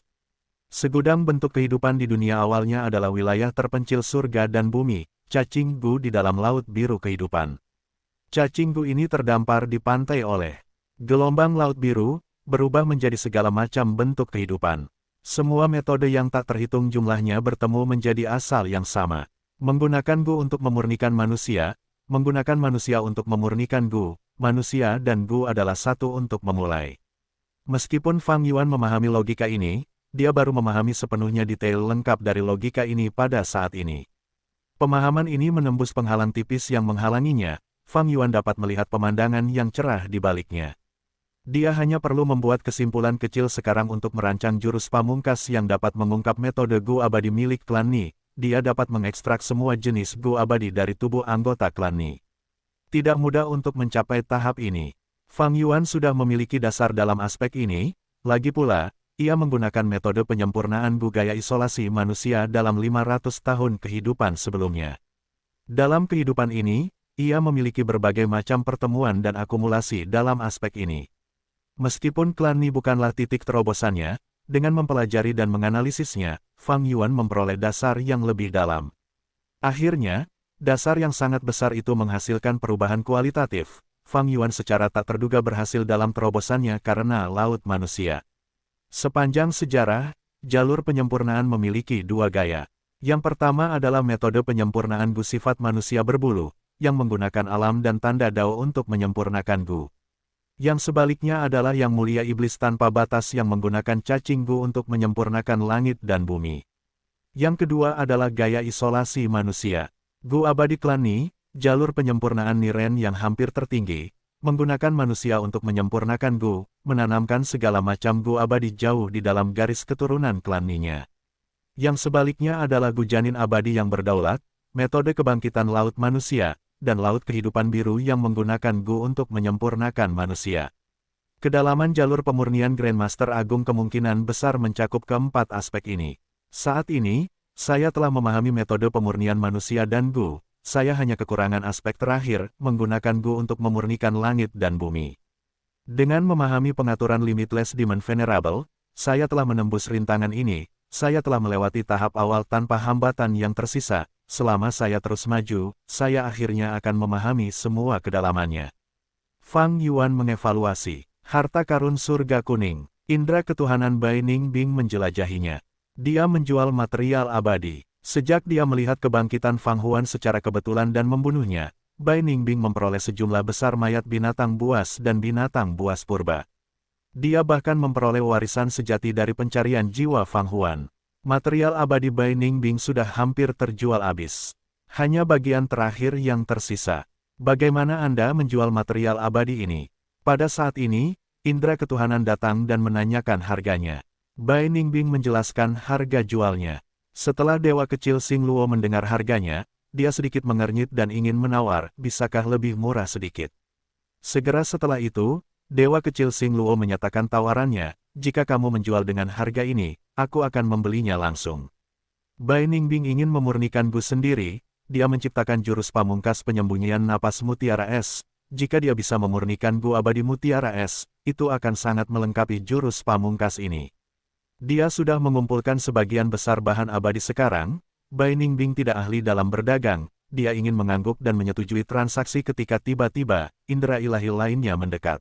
Segudang bentuk kehidupan di dunia awalnya adalah wilayah terpencil surga dan bumi, cacing Gu di dalam laut biru kehidupan. Cacing Gu ini terdampar di pantai oleh gelombang laut biru, berubah menjadi segala macam bentuk kehidupan. Semua metode yang tak terhitung jumlahnya bertemu menjadi asal yang sama. Menggunakan Gu untuk memurnikan manusia, menggunakan manusia untuk memurnikan Gu, manusia dan Gu adalah satu untuk memulai. Meskipun Fang Yuan memahami logika ini, dia baru memahami sepenuhnya detail lengkap dari logika ini pada saat ini. Pemahaman ini menembus penghalang tipis yang menghalanginya, Fang Yuan dapat melihat pemandangan yang cerah di baliknya. Dia hanya perlu membuat kesimpulan kecil sekarang untuk merancang jurus pamungkas yang dapat mengungkap metode Gu abadi milik klan Ni. Dia dapat mengekstrak semua jenis Gu abadi dari tubuh anggota klan Ni. Tidak mudah untuk mencapai tahap ini. Fang Yuan sudah memiliki dasar dalam aspek ini, lagi pula, ia menggunakan metode penyempurnaan Gu gaya isolasi manusia dalam 500 tahun kehidupan sebelumnya. Dalam kehidupan ini, ia memiliki berbagai macam pertemuan dan akumulasi dalam aspek ini. Meskipun klan Ni bukanlah titik terobosannya, dengan mempelajari dan menganalisisnya, Fang Yuan memperoleh dasar yang lebih dalam. Akhirnya, dasar yang sangat besar itu menghasilkan perubahan kualitatif. Fang Yuan secara tak terduga berhasil dalam terobosannya karena laut manusia. Sepanjang sejarah, jalur penyempurnaan memiliki dua gaya. Yang pertama adalah metode penyempurnaan Gu sifat manusia berbulu, yang menggunakan alam dan tanda Dao untuk menyempurnakan Gu. Yang sebaliknya adalah yang mulia iblis tanpa batas yang menggunakan cacing Gu untuk menyempurnakan langit dan bumi. Yang kedua adalah gaya isolasi manusia. Gu abadi klan Ni, jalur penyempurnaan Niren yang hampir tertinggi, menggunakan manusia untuk menyempurnakan Gu, menanamkan segala macam Gu abadi jauh di dalam garis keturunan klan Ni-nya. Yang sebaliknya adalah Gu janin abadi yang berdaulat, metode kebangkitan laut manusia, dan laut kehidupan biru yang menggunakan Gu untuk menyempurnakan manusia. Kedalaman jalur pemurnian Grandmaster Agung kemungkinan besar mencakup keempat aspek ini. Saat ini, saya telah memahami metode pemurnian manusia dan Gu, saya hanya kekurangan aspek terakhir, menggunakan Gu untuk memurnikan langit dan bumi. Dengan memahami pengaturan Limitless Demon Venerable, saya telah menembus rintangan ini, saya telah melewati tahap awal tanpa hambatan yang tersisa, selama saya terus maju, saya akhirnya akan memahami semua kedalamannya. Fang Yuan mengevaluasi harta karun surga kuning, indera ketuhanan Bai Ningbing menjelajahinya. Dia menjual material abadi. Sejak dia melihat kebangkitan Fang Huan secara kebetulan dan membunuhnya, Bai Ningbing memperoleh sejumlah besar mayat binatang buas dan binatang buas purba. Dia bahkan memperoleh warisan sejati dari pencarian jiwa Fang Huan. Material abadi Bai Ningbing sudah hampir terjual habis. Hanya bagian terakhir yang tersisa. Bagaimana Anda menjual material abadi ini? Pada saat ini, indera ketuhanan datang dan menanyakan harganya. Bai Ningbing menjelaskan harga jualnya. Setelah dewa kecil Xing Luo mendengar harganya, dia sedikit mengernyit dan ingin menawar, bisakah lebih murah sedikit. Segera setelah itu, dewa kecil Xing Luo menyatakan tawarannya, jika kamu menjual dengan harga ini, aku akan membelinya langsung. Bai Ningbing ingin memurnikan Gu sendiri, dia menciptakan jurus pamungkas penyembunyian napas Mutiara Es. Jika dia bisa memurnikan Gu abadi Mutiara Es, itu akan sangat melengkapi jurus pamungkas ini. Dia sudah mengumpulkan sebagian besar bahan abadi sekarang. Bai Ningbing tidak ahli dalam berdagang, dia ingin mengangguk dan menyetujui transaksi ketika tiba-tiba, indera ilahi lainnya mendekat.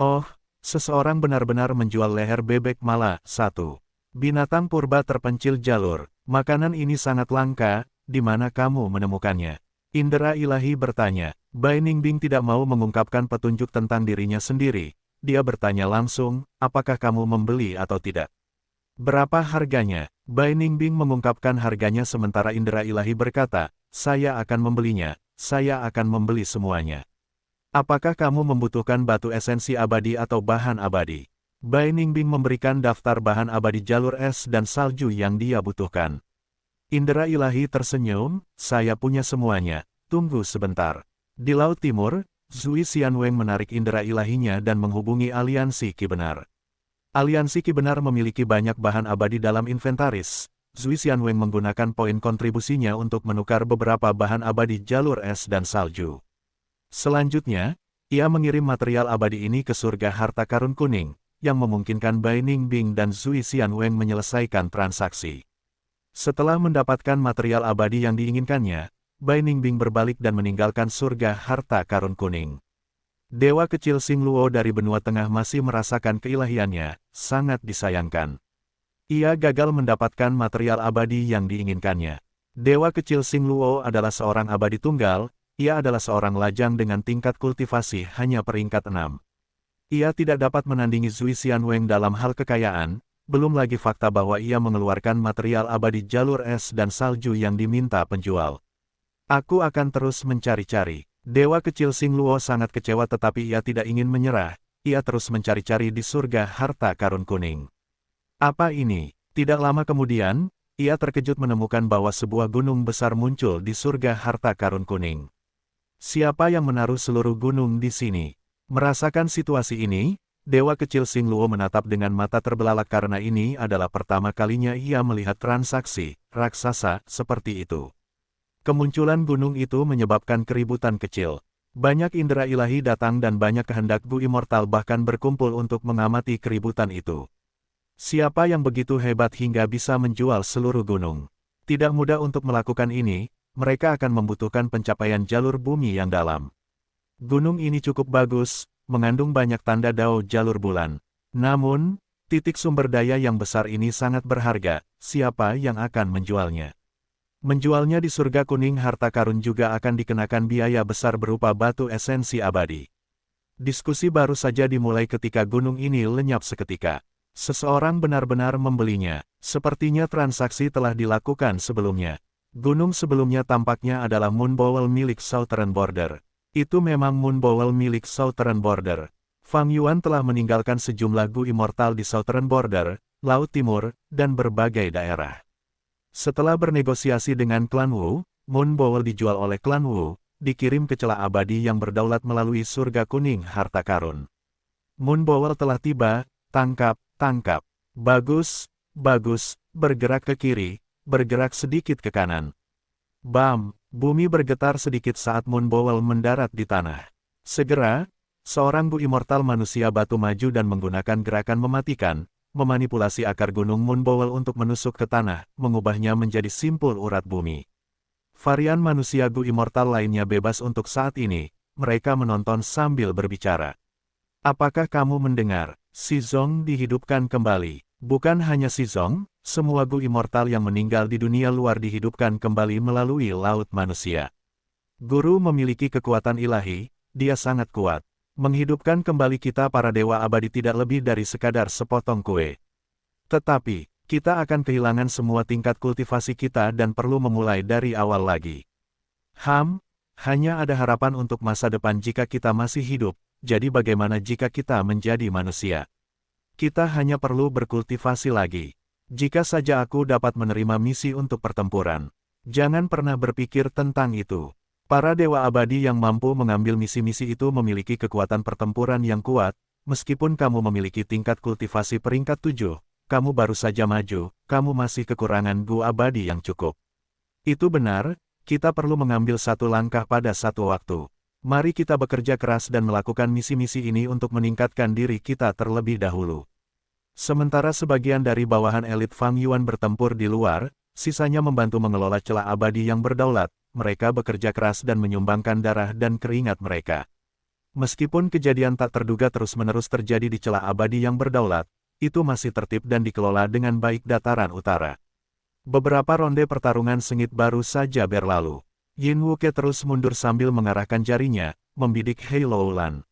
Oh, seseorang benar-benar menjual leher bebek mala, 1. Binatang purba terpencil jalur, makanan ini sangat langka, di mana kamu menemukannya? Indera ilahi bertanya. Bai Ningbing tidak mau mengungkapkan petunjuk tentang dirinya sendiri. Dia bertanya langsung, apakah kamu membeli atau tidak? Berapa harganya? Bai Ningbing mengungkapkan harganya sementara indera ilahi berkata, saya akan membelinya, saya akan membeli semuanya. Apakah kamu membutuhkan batu esensi abadi atau bahan abadi? Bai Ningbing memberikan daftar bahan abadi jalur es dan salju yang dia butuhkan. Indera ilahi tersenyum, saya punya semuanya, tunggu sebentar. Di Laut Timur, Zui Xianweng menarik indera ilahinya dan menghubungi aliansi Ki Benar. Aliansi Ki Benar memiliki banyak bahan abadi dalam inventaris. Zui Xianweng menggunakan poin kontribusinya untuk menukar beberapa bahan abadi jalur es dan salju. Selanjutnya, ia mengirim material abadi ini ke surga harta karun kuning, yang memungkinkan Bai Ningbing dan Zui Xianweng menyelesaikan transaksi. Setelah mendapatkan material abadi yang diinginkannya, Bai Ningbing berbalik dan meninggalkan surga harta karun kuning. Dewa kecil Xing Luo dari benua tengah masih merasakan keilahiannya, sangat disayangkan. Ia gagal mendapatkan material abadi yang diinginkannya. Dewa kecil Xing Luo adalah seorang abadi tunggal, ia adalah seorang lajang dengan tingkat kultivasi hanya peringkat 6. Ia tidak dapat menandingi Zui Xianweng dalam hal kekayaan, belum lagi fakta bahwa ia mengeluarkan material abadi jalur es dan salju yang diminta penjual. Aku akan terus mencari-cari. Dewa kecil Xing Luo sangat kecewa tetapi ia tidak ingin menyerah, ia terus mencari-cari di surga harta karun kuning. Apa ini? Tidak lama kemudian, ia terkejut menemukan bahwa sebuah gunung besar muncul di surga harta karun kuning. Siapa yang menaruh seluruh gunung di sini? Merasakan situasi ini, Dewa kecil Xing Luo menatap dengan mata terbelalak karena ini adalah pertama kalinya ia melihat transaksi raksasa seperti itu. Kemunculan gunung itu menyebabkan keributan kecil. Banyak indera ilahi datang dan banyak kehendak Gu Immortal bahkan berkumpul untuk mengamati keributan itu. Siapa yang begitu hebat hingga bisa menjual seluruh gunung? Tidak mudah untuk melakukan ini, mereka akan membutuhkan pencapaian jalur bumi yang dalam. Gunung ini cukup bagus, mengandung banyak tanda dao jalur bulan. Namun, titik sumber daya yang besar ini sangat berharga, siapa yang akan menjualnya? Menjualnya di surga kuning harta karun juga akan dikenakan biaya besar berupa batu esensi abadi. Diskusi baru saja dimulai ketika gunung ini lenyap seketika. Seseorang benar-benar membelinya, sepertinya transaksi telah dilakukan sebelumnya. Gunung sebelumnya tampaknya adalah Moon Bowl milik Southern Border. Itu memang Moon Bowl milik Southern Border. Fang Yuan telah meninggalkan sejumlah Gu Immortal di Southern Border, Laut Timur, dan berbagai daerah. Setelah bernegosiasi dengan klan Wu, Moon Bowl dijual oleh klan Wu, dikirim ke celah abadi yang berdaulat melalui surga kuning harta karun. Moon Bowl telah tiba, tangkap, tangkap. Bagus, bagus, bergerak ke kiri, bergerak sedikit ke kanan. Bam, bumi bergetar sedikit saat Moon Bowl mendarat di tanah. Segera, seorang Gu Immortal manusia batu maju dan menggunakan gerakan mematikan, memanipulasi akar gunung Moon Bowl untuk menusuk ke tanah, mengubahnya menjadi simpul urat bumi. Varian manusia Gu Immortal lainnya bebas untuk saat ini, mereka menonton sambil berbicara. Apakah kamu mendengar? Si Zong dihidupkan kembali. Bukan hanya si Zong, semua Gu Immortal yang meninggal di dunia luar dihidupkan kembali melalui laut manusia. Guru memiliki kekuatan ilahi, dia sangat kuat. Menghidupkan kembali kita para dewa abadi tidak lebih dari sekadar sepotong kue. Tetapi, kita akan kehilangan semua tingkat kultivasi kita dan perlu memulai dari awal lagi. Hanya ada harapan untuk masa depan jika kita masih hidup, jadi bagaimana jika kita menjadi manusia? Kita hanya perlu berkultivasi lagi. Jika saja aku dapat menerima misi untuk pertempuran. Jangan pernah berpikir tentang itu. Para dewa abadi yang mampu mengambil misi-misi itu memiliki kekuatan pertempuran yang kuat, meskipun kamu memiliki tingkat kultivasi peringkat 7, kamu baru saja maju, kamu masih kekurangan gu abadi yang cukup. Itu benar, kita perlu mengambil satu langkah pada satu waktu. Mari kita bekerja keras dan melakukan misi-misi ini untuk meningkatkan diri kita terlebih dahulu. Sementara sebagian dari bawahan elit Fang Yuan bertempur di luar, sisanya membantu mengelola celah abadi yang berdaulat, mereka bekerja keras dan menyumbangkan darah dan keringat mereka. Meskipun kejadian tak terduga terus-menerus terjadi di celah abadi yang berdaulat, itu masih tertib dan dikelola dengan baik dataran utara. Beberapa ronde pertarungan sengit baru saja berlalu. Yin Wuke terus mundur sambil mengarahkan jarinya, membidik Hei Loulan.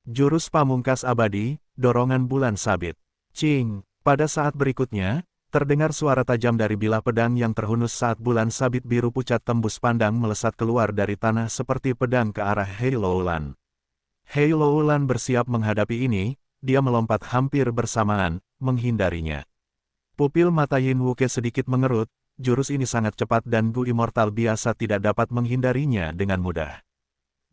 Jurus pamungkas abadi, dorongan bulan sabit. Cing, pada saat berikutnya, terdengar suara tajam dari bilah pedang yang terhunus saat bulan sabit biru pucat tembus pandang melesat keluar dari tanah seperti pedang ke arah Hei Loulan. Hei Loulan bersiap menghadapi ini, dia melompat hampir bersamaan, menghindarinya. Pupil mata Yin Wuke sedikit mengerut, jurus ini sangat cepat dan Gu Immortal biasa tidak dapat menghindarinya dengan mudah.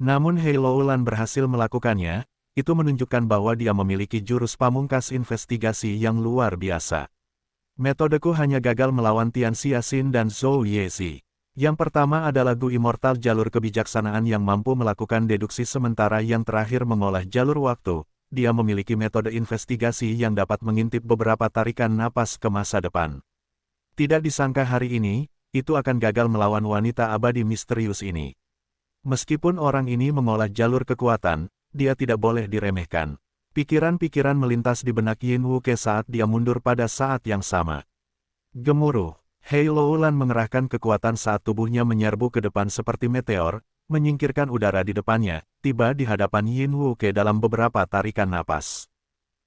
Namun Hei Loulan berhasil melakukannya, itu menunjukkan bahwa dia memiliki jurus pamungkas investigasi yang luar biasa. Metodeku hanya gagal melawan Tian Xiaxin dan Zhou Yezi. Yang pertama adalah Gu Immortal jalur kebijaksanaan yang mampu melakukan deduksi sementara yang terakhir mengolah jalur waktu. Dia memiliki metode investigasi yang dapat mengintip beberapa tarikan napas ke masa depan. Tidak disangka hari ini, itu akan gagal melawan wanita abadi misterius ini. Meskipun orang ini mengolah jalur kekuatan, dia tidak boleh diremehkan. Pikiran-pikiran melintas di benak Yin Wuke saat dia mundur pada saat yang sama. Gemuruh. Hei Loulan mengerahkan kekuatan saat tubuhnya menyerbu ke depan seperti meteor, menyingkirkan udara di depannya, tiba di hadapan Yin Wuke dalam beberapa tarikan napas.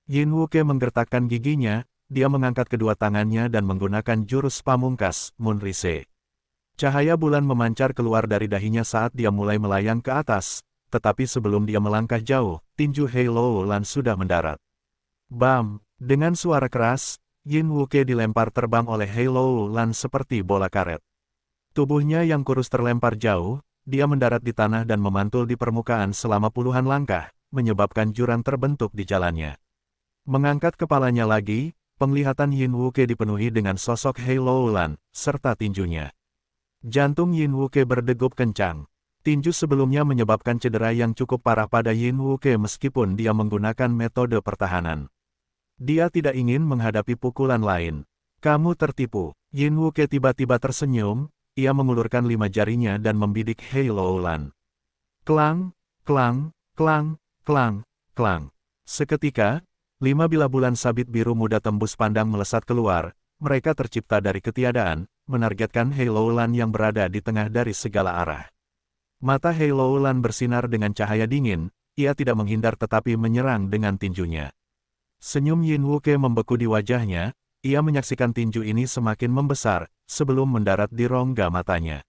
Yin Wuke menggertakkan giginya, dia mengangkat kedua tangannya dan menggunakan jurus pamungkas, Moonrise. Cahaya bulan memancar keluar dari dahinya saat dia mulai melayang ke atas, tetapi sebelum dia melangkah jauh, tinju Hei Loulan sudah mendarat. Bam! Dengan suara keras, Yin Wuke dilempar terbang oleh Hei Loulan seperti bola karet. Tubuhnya yang kurus terlempar jauh, dia mendarat di tanah dan memantul di permukaan selama puluhan langkah, menyebabkan jurang terbentuk di jalannya. Mengangkat kepalanya lagi, penglihatan Yin Wuke dipenuhi dengan sosok Hei Loulan, serta tinjunya. Jantung Yin Wuke berdegup kencang. Tinju sebelumnya menyebabkan cedera yang cukup parah pada Yin Wuke meskipun dia menggunakan metode pertahanan. Dia tidak ingin menghadapi pukulan lain. Kamu tertipu. Yin Wuke tiba-tiba tersenyum, ia mengulurkan 5 jarinya dan membidik Hei Loulan. Klang, klang, klang, klang, klang. Seketika, 5 bilah bulan sabit biru muda tembus pandang melesat keluar, mereka tercipta dari ketiadaan, menargetkan Hei Loulan yang berada di tengah dari segala arah. Mata Hei Loulan bersinar dengan cahaya dingin, ia tidak menghindar tetapi menyerang dengan tinjunya. Senyum Yin Wuke membeku di wajahnya, ia menyaksikan tinju ini semakin membesar, sebelum mendarat di rongga matanya.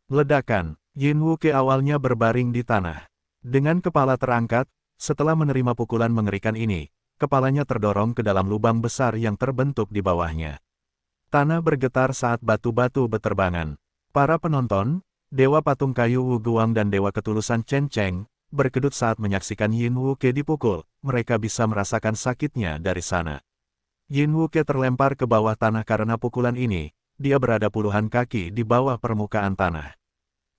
Ledakan, Yin Wuke awalnya berbaring di tanah. Dengan kepala terangkat, setelah menerima pukulan mengerikan ini, kepalanya terdorong ke dalam lubang besar yang terbentuk di bawahnya. Tanah bergetar saat batu-batu beterbangan. Para penonton, Dewa Patung Kayu Wu Guang dan Dewa Ketulusan Chen Cheng, berkedut saat menyaksikan Yin Wuke dipukul, mereka bisa merasakan sakitnya dari sana. Yin Wuke terlempar ke bawah tanah karena pukulan ini, dia berada puluhan kaki di bawah permukaan tanah.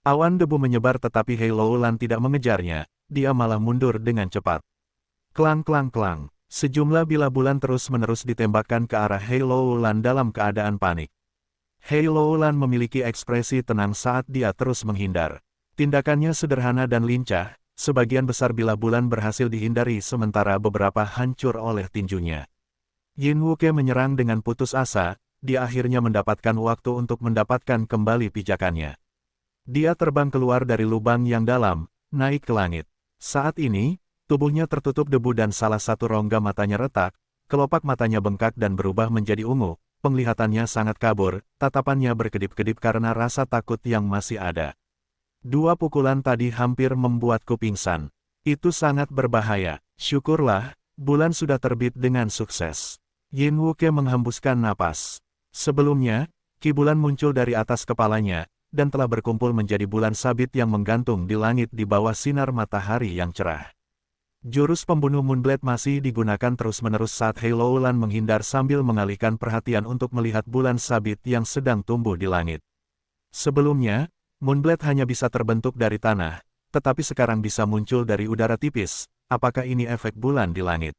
Awan debu menyebar tetapi Hei Loulan tidak mengejarnya, dia malah mundur dengan cepat. Klang klang klang, sejumlah bilah bulan terus-menerus ditembakkan ke arah Hei Loulan dalam keadaan panik. Hei Loulan memiliki ekspresi tenang saat dia terus menghindar. Tindakannya sederhana dan lincah, sebagian besar bilah bulan berhasil dihindari sementara beberapa hancur oleh tinjunya. Yin Wuke menyerang dengan putus asa, dia akhirnya mendapatkan waktu untuk mendapatkan kembali pijakannya. Dia terbang keluar dari lubang yang dalam, naik ke langit. Saat ini, tubuhnya tertutup debu dan salah satu rongga matanya retak, kelopak matanya bengkak dan berubah menjadi ungu, penglihatannya sangat kabur, tatapannya berkedip-kedip karena rasa takut yang masih ada. 2 pukulan tadi hampir membuatku pingsan. Itu sangat berbahaya. Syukurlah, bulan sudah terbit dengan sukses. Yin Wuke menghembuskan napas. Sebelumnya, ki bulan muncul dari atas kepalanya, dan telah berkumpul menjadi bulan sabit yang menggantung di langit di bawah sinar matahari yang cerah. Jurus pembunuh Moonblade masih digunakan terus-menerus saat Hei Loulan menghindar sambil mengalihkan perhatian untuk melihat bulan sabit yang sedang tumbuh di langit. Sebelumnya, Moonblade hanya bisa terbentuk dari tanah, tetapi sekarang bisa muncul dari udara tipis. Apakah ini efek bulan di langit?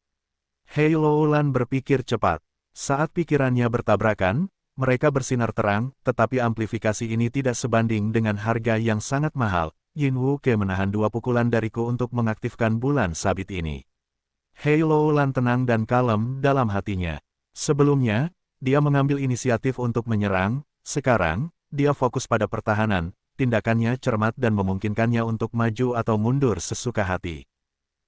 Hei Loulan berpikir cepat. Saat pikirannya bertabrakan, mereka bersinar terang, tetapi amplifikasi ini tidak sebanding dengan harga yang sangat mahal. Yin Wuke menahan 2 pukulan dariku untuk mengaktifkan bulan sabit ini. Hei Loulan tenang dan kalem dalam hatinya. Sebelumnya, dia mengambil inisiatif untuk menyerang, sekarang, dia fokus pada pertahanan, tindakannya cermat dan memungkinkannya untuk maju atau mundur sesuka hati.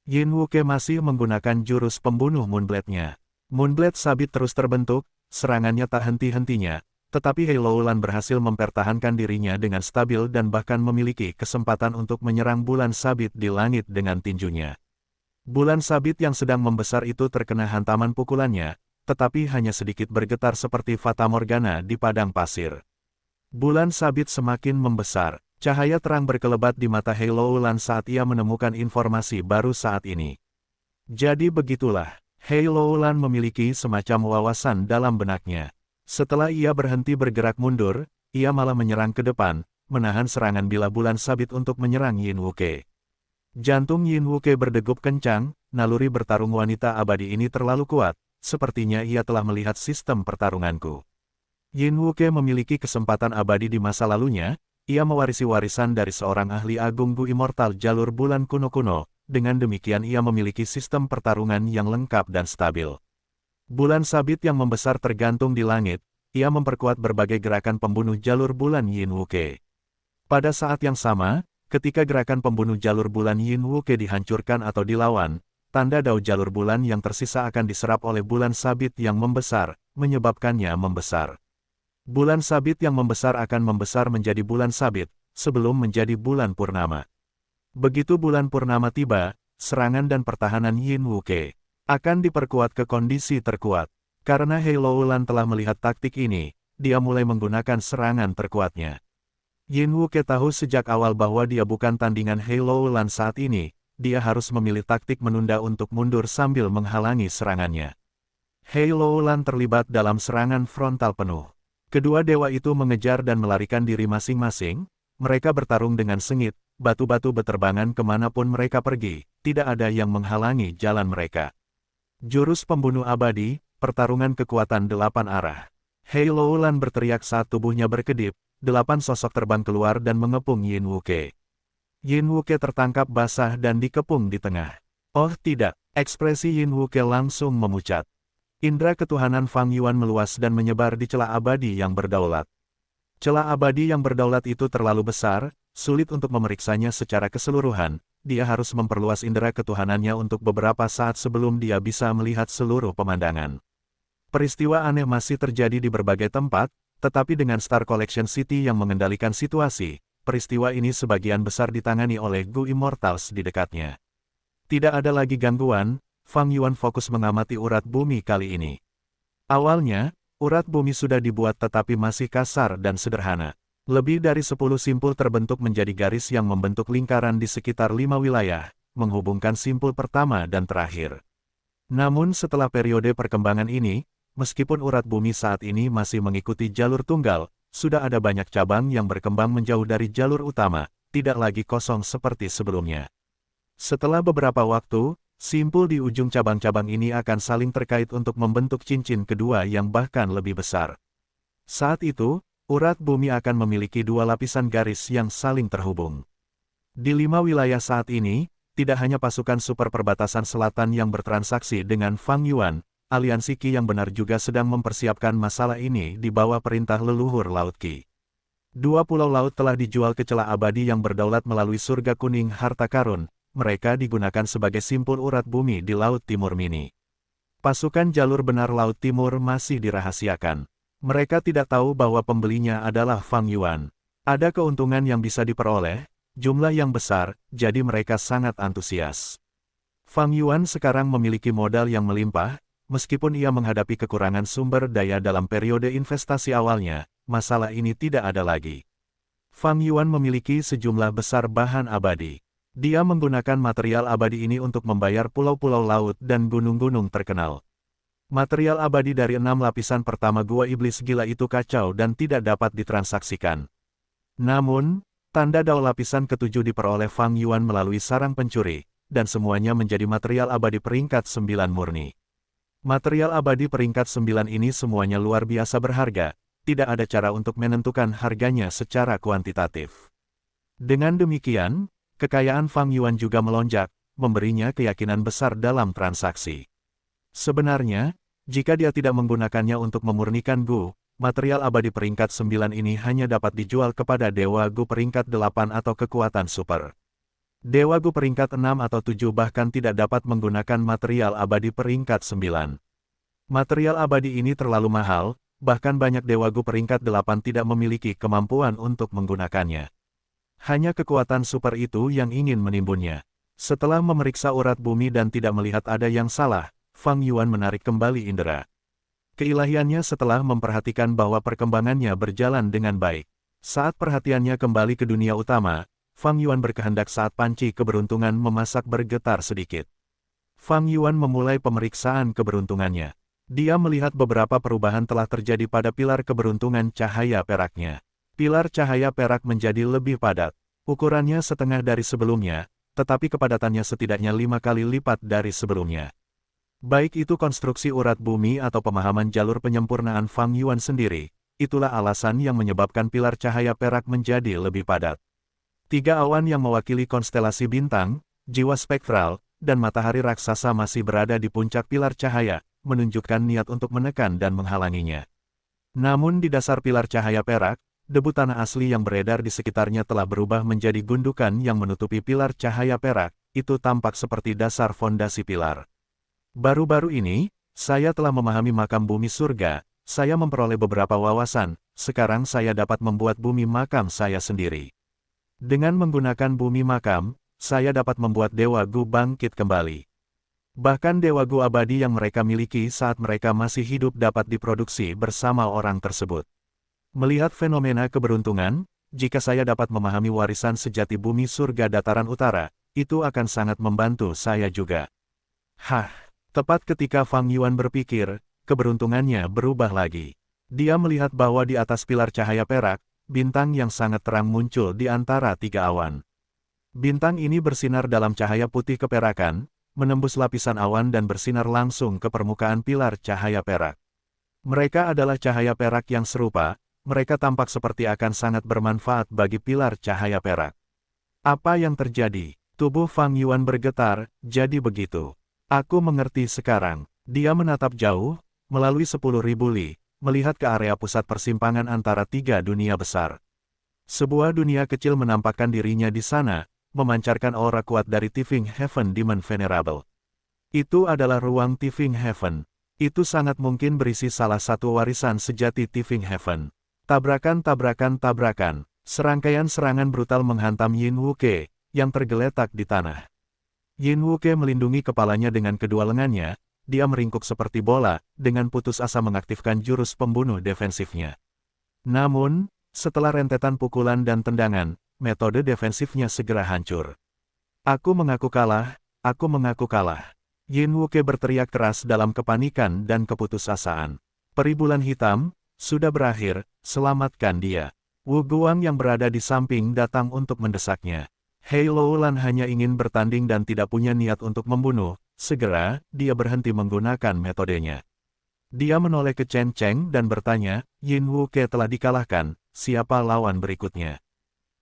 Yin Wuke masih menggunakan jurus pembunuh Moonblade-nya. Moonblade sabit terus terbentuk, serangannya tak henti-hentinya. Tetapi Hei Loulan berhasil mempertahankan dirinya dengan stabil dan bahkan memiliki kesempatan untuk menyerang bulan sabit di langit dengan tinjunya. Bulan sabit yang sedang membesar itu terkena hantaman pukulannya, tetapi hanya sedikit bergetar seperti Fata Morgana di padang pasir. Bulan sabit semakin membesar, cahaya terang berkelebat di mata Hei Loulan saat ia menemukan informasi baru saat ini. Jadi begitulah, Hei Loulan memiliki semacam wawasan dalam benaknya. Setelah ia berhenti bergerak mundur, ia malah menyerang ke depan, menahan serangan bila bulan sabit untuk menyerang Yin Wuke. Jantung Yin Wuke berdegup kencang, naluri bertarung wanita abadi ini terlalu kuat, sepertinya ia telah melihat sistem pertarunganku. Yin Wuke memiliki kesempatan abadi di masa lalunya, ia mewarisi warisan dari seorang ahli agung Gu Immortal jalur bulan kuno-kuno, dengan demikian ia memiliki sistem pertarungan yang lengkap dan stabil. Bulan sabit yang membesar tergantung di langit, ia memperkuat berbagai gerakan pembunuh jalur bulan Yin Wuke. Pada saat yang sama, ketika gerakan pembunuh jalur bulan Yin Wuke dihancurkan atau dilawan, tanda dao jalur bulan yang tersisa akan diserap oleh bulan sabit yang membesar, menyebabkannya membesar. Bulan sabit yang membesar akan membesar menjadi bulan sabit, sebelum menjadi bulan purnama. Begitu bulan purnama tiba, serangan dan pertahanan Yin Wuke akan diperkuat ke kondisi terkuat. Karena Hei Loulan telah melihat taktik ini, dia mulai menggunakan serangan terkuatnya. Yin Wuke tahu sejak awal bahwa dia bukan tandingan Hei Loulan saat ini, dia harus memilih taktik menunda untuk mundur sambil menghalangi serangannya. Hei Loulan terlibat dalam serangan frontal penuh. Kedua dewa itu mengejar dan melarikan diri masing-masing, mereka bertarung dengan sengit, batu-batu beterbangan kemanapun mereka pergi, tidak ada yang menghalangi jalan mereka. Jurus pembunuh abadi, pertarungan kekuatan 8 arah. Hei Loulan berteriak saat tubuhnya berkedip, 8 sosok terbang keluar dan mengepung Yin Wuke. Yin Wuke tertangkap basah dan dikepung di tengah. Oh tidak, ekspresi Yin Wuke langsung memucat. Indra ketuhanan Fang Yuan meluas dan menyebar di celah abadi yang berdaulat. Celah abadi yang berdaulat itu terlalu besar, sulit untuk memeriksanya secara keseluruhan. Dia harus memperluas indera ketuhanannya untuk beberapa saat sebelum dia bisa melihat seluruh pemandangan. Peristiwa aneh masih terjadi di berbagai tempat, tetapi dengan Star Collection City yang mengendalikan situasi, peristiwa ini sebagian besar ditangani oleh Gu Immortals di dekatnya. Tidak ada lagi gangguan, Fang Yuan fokus mengamati urat bumi kali ini. Awalnya, urat bumi sudah dibuat tetapi masih kasar dan sederhana. Lebih dari 10 simpul terbentuk menjadi garis yang membentuk lingkaran di sekitar 5 wilayah, menghubungkan simpul pertama dan terakhir. Namun setelah periode perkembangan ini, meskipun urat bumi saat ini masih mengikuti jalur tunggal, sudah ada banyak cabang yang berkembang menjauh dari jalur utama, tidak lagi kosong seperti sebelumnya. Setelah beberapa waktu, simpul di ujung cabang-cabang ini akan saling terkait untuk membentuk cincin kedua yang bahkan lebih besar. Saat itu, urat bumi akan memiliki 2 lapisan garis yang saling terhubung. Di 5 wilayah saat ini, tidak hanya pasukan super perbatasan selatan yang bertransaksi dengan Fang Yuan, aliansi Qi yang benar juga sedang mempersiapkan masalah ini di bawah perintah leluhur Laut Qi. 2 pulau laut telah dijual ke celah abadi yang berdaulat melalui surga kuning harta karun, mereka digunakan sebagai simpul urat bumi di Laut Timur Mini. Pasukan jalur benar Laut Timur masih dirahasiakan. Mereka tidak tahu bahwa pembelinya adalah Fang Yuan. Ada keuntungan yang bisa diperoleh, jumlah yang besar, jadi mereka sangat antusias. Fang Yuan sekarang memiliki modal yang melimpah, meskipun ia menghadapi kekurangan sumber daya dalam periode investasi awalnya, masalah ini tidak ada lagi. Fang Yuan memiliki sejumlah besar bahan abadi. Dia menggunakan material abadi ini untuk membayar pulau-pulau laut dan gunung-gunung terkenal. Material abadi dari 6 lapisan pertama gua iblis gila itu kacau dan tidak dapat ditransaksikan. Namun, tanda dao lapisan ketujuh diperoleh Fang Yuan melalui sarang pencuri, dan semuanya menjadi material abadi peringkat 9 murni. Material abadi peringkat 9 ini semuanya luar biasa berharga, tidak ada cara untuk menentukan harganya secara kuantitatif. Dengan demikian, kekayaan Fang Yuan juga melonjak, memberinya keyakinan besar dalam transaksi. Sebenarnya, jika dia tidak menggunakannya untuk memurnikan Gu, material abadi peringkat 9 ini hanya dapat dijual kepada Dewa Gu peringkat 8 atau kekuatan super. Dewa Gu peringkat 6 atau 7 bahkan tidak dapat menggunakan material abadi peringkat 9. Material abadi ini terlalu mahal, bahkan banyak Dewa Gu peringkat 8 tidak memiliki kemampuan untuk menggunakannya. Hanya kekuatan super itu yang ingin menimbunnya. Setelah memeriksa urat bumi dan tidak melihat ada yang salah, Fang Yuan menarik kembali indera keilahiannya setelah memperhatikan bahwa perkembangannya berjalan dengan baik. Saat perhatiannya kembali ke dunia utama, Fang Yuan berkehendak saat panci keberuntungan memasak bergetar sedikit. Fang Yuan memulai pemeriksaan keberuntungannya. Dia melihat beberapa perubahan telah terjadi pada pilar keberuntungan cahaya peraknya. Pilar cahaya perak menjadi lebih padat. Ukurannya setengah dari sebelumnya, tetapi kepadatannya setidaknya 5 kali lipat dari sebelumnya. Baik itu konstruksi urat bumi atau pemahaman jalur penyempurnaan Fang Yuan sendiri, itulah alasan yang menyebabkan pilar cahaya perak menjadi lebih padat. 3 awan yang mewakili konstelasi bintang, jiwa spektral, dan matahari raksasa masih berada di puncak pilar cahaya, menunjukkan niat untuk menekan dan menghalanginya. Namun di dasar pilar cahaya perak, debu tanah asli yang beredar di sekitarnya telah berubah menjadi gundukan yang menutupi pilar cahaya perak, itu tampak seperti dasar fondasi pilar. Baru-baru ini, saya telah memahami makam bumi surga, saya memperoleh beberapa wawasan, sekarang saya dapat membuat bumi makam saya sendiri. Dengan menggunakan bumi makam, saya dapat membuat Dewa Gu bangkit kembali. Bahkan Dewa Gu abadi yang mereka miliki saat mereka masih hidup dapat diproduksi bersama orang tersebut. Melihat fenomena keberuntungan, jika saya dapat memahami warisan sejati bumi surga dataran utara, itu akan sangat membantu saya juga. Hah! Tepat ketika Fang Yuan berpikir, keberuntungannya berubah lagi. Dia melihat bahwa di atas pilar cahaya perak, bintang yang sangat terang muncul di antara 3 awan. Bintang ini bersinar dalam cahaya putih keperakan, menembus lapisan awan dan bersinar langsung ke permukaan pilar cahaya perak. Mereka adalah cahaya perak yang serupa, mereka tampak seperti akan sangat bermanfaat bagi pilar cahaya perak. Apa yang terjadi? Tubuh Fang Yuan bergetar, jadi begitu. Aku mengerti sekarang. Dia menatap jauh, melalui 10.000 li, melihat ke area pusat persimpangan antara 3 dunia besar. Sebuah dunia kecil menampakkan dirinya di sana, memancarkan aura kuat dari Tifing Heaven Demon Venerable. Itu adalah ruang Tifing Heaven. Itu sangat mungkin berisi salah satu warisan sejati Tifing Heaven. Tabrakan, serangkaian serangan brutal menghantam Yin Wuke, yang tergeletak di tanah. Yin Wuke melindungi kepalanya dengan kedua lengannya, dia meringkuk seperti bola, dengan putus asa mengaktifkan jurus pembunuh defensifnya. Namun, setelah rentetan pukulan dan tendangan, metode defensifnya segera hancur. Aku mengaku kalah, aku mengaku kalah. Yin Wuke berteriak keras dalam kepanikan dan keputusasaan. Peri bulan hitam, sudah berakhir, selamatkan dia. Wu Guang yang berada di samping datang untuk mendesaknya. Hei Loulan hanya ingin bertanding dan tidak punya niat untuk membunuh, segera, dia berhenti menggunakan metodenya. Dia menoleh ke Chen Cheng dan bertanya, Yin Wuke telah dikalahkan, siapa lawan berikutnya?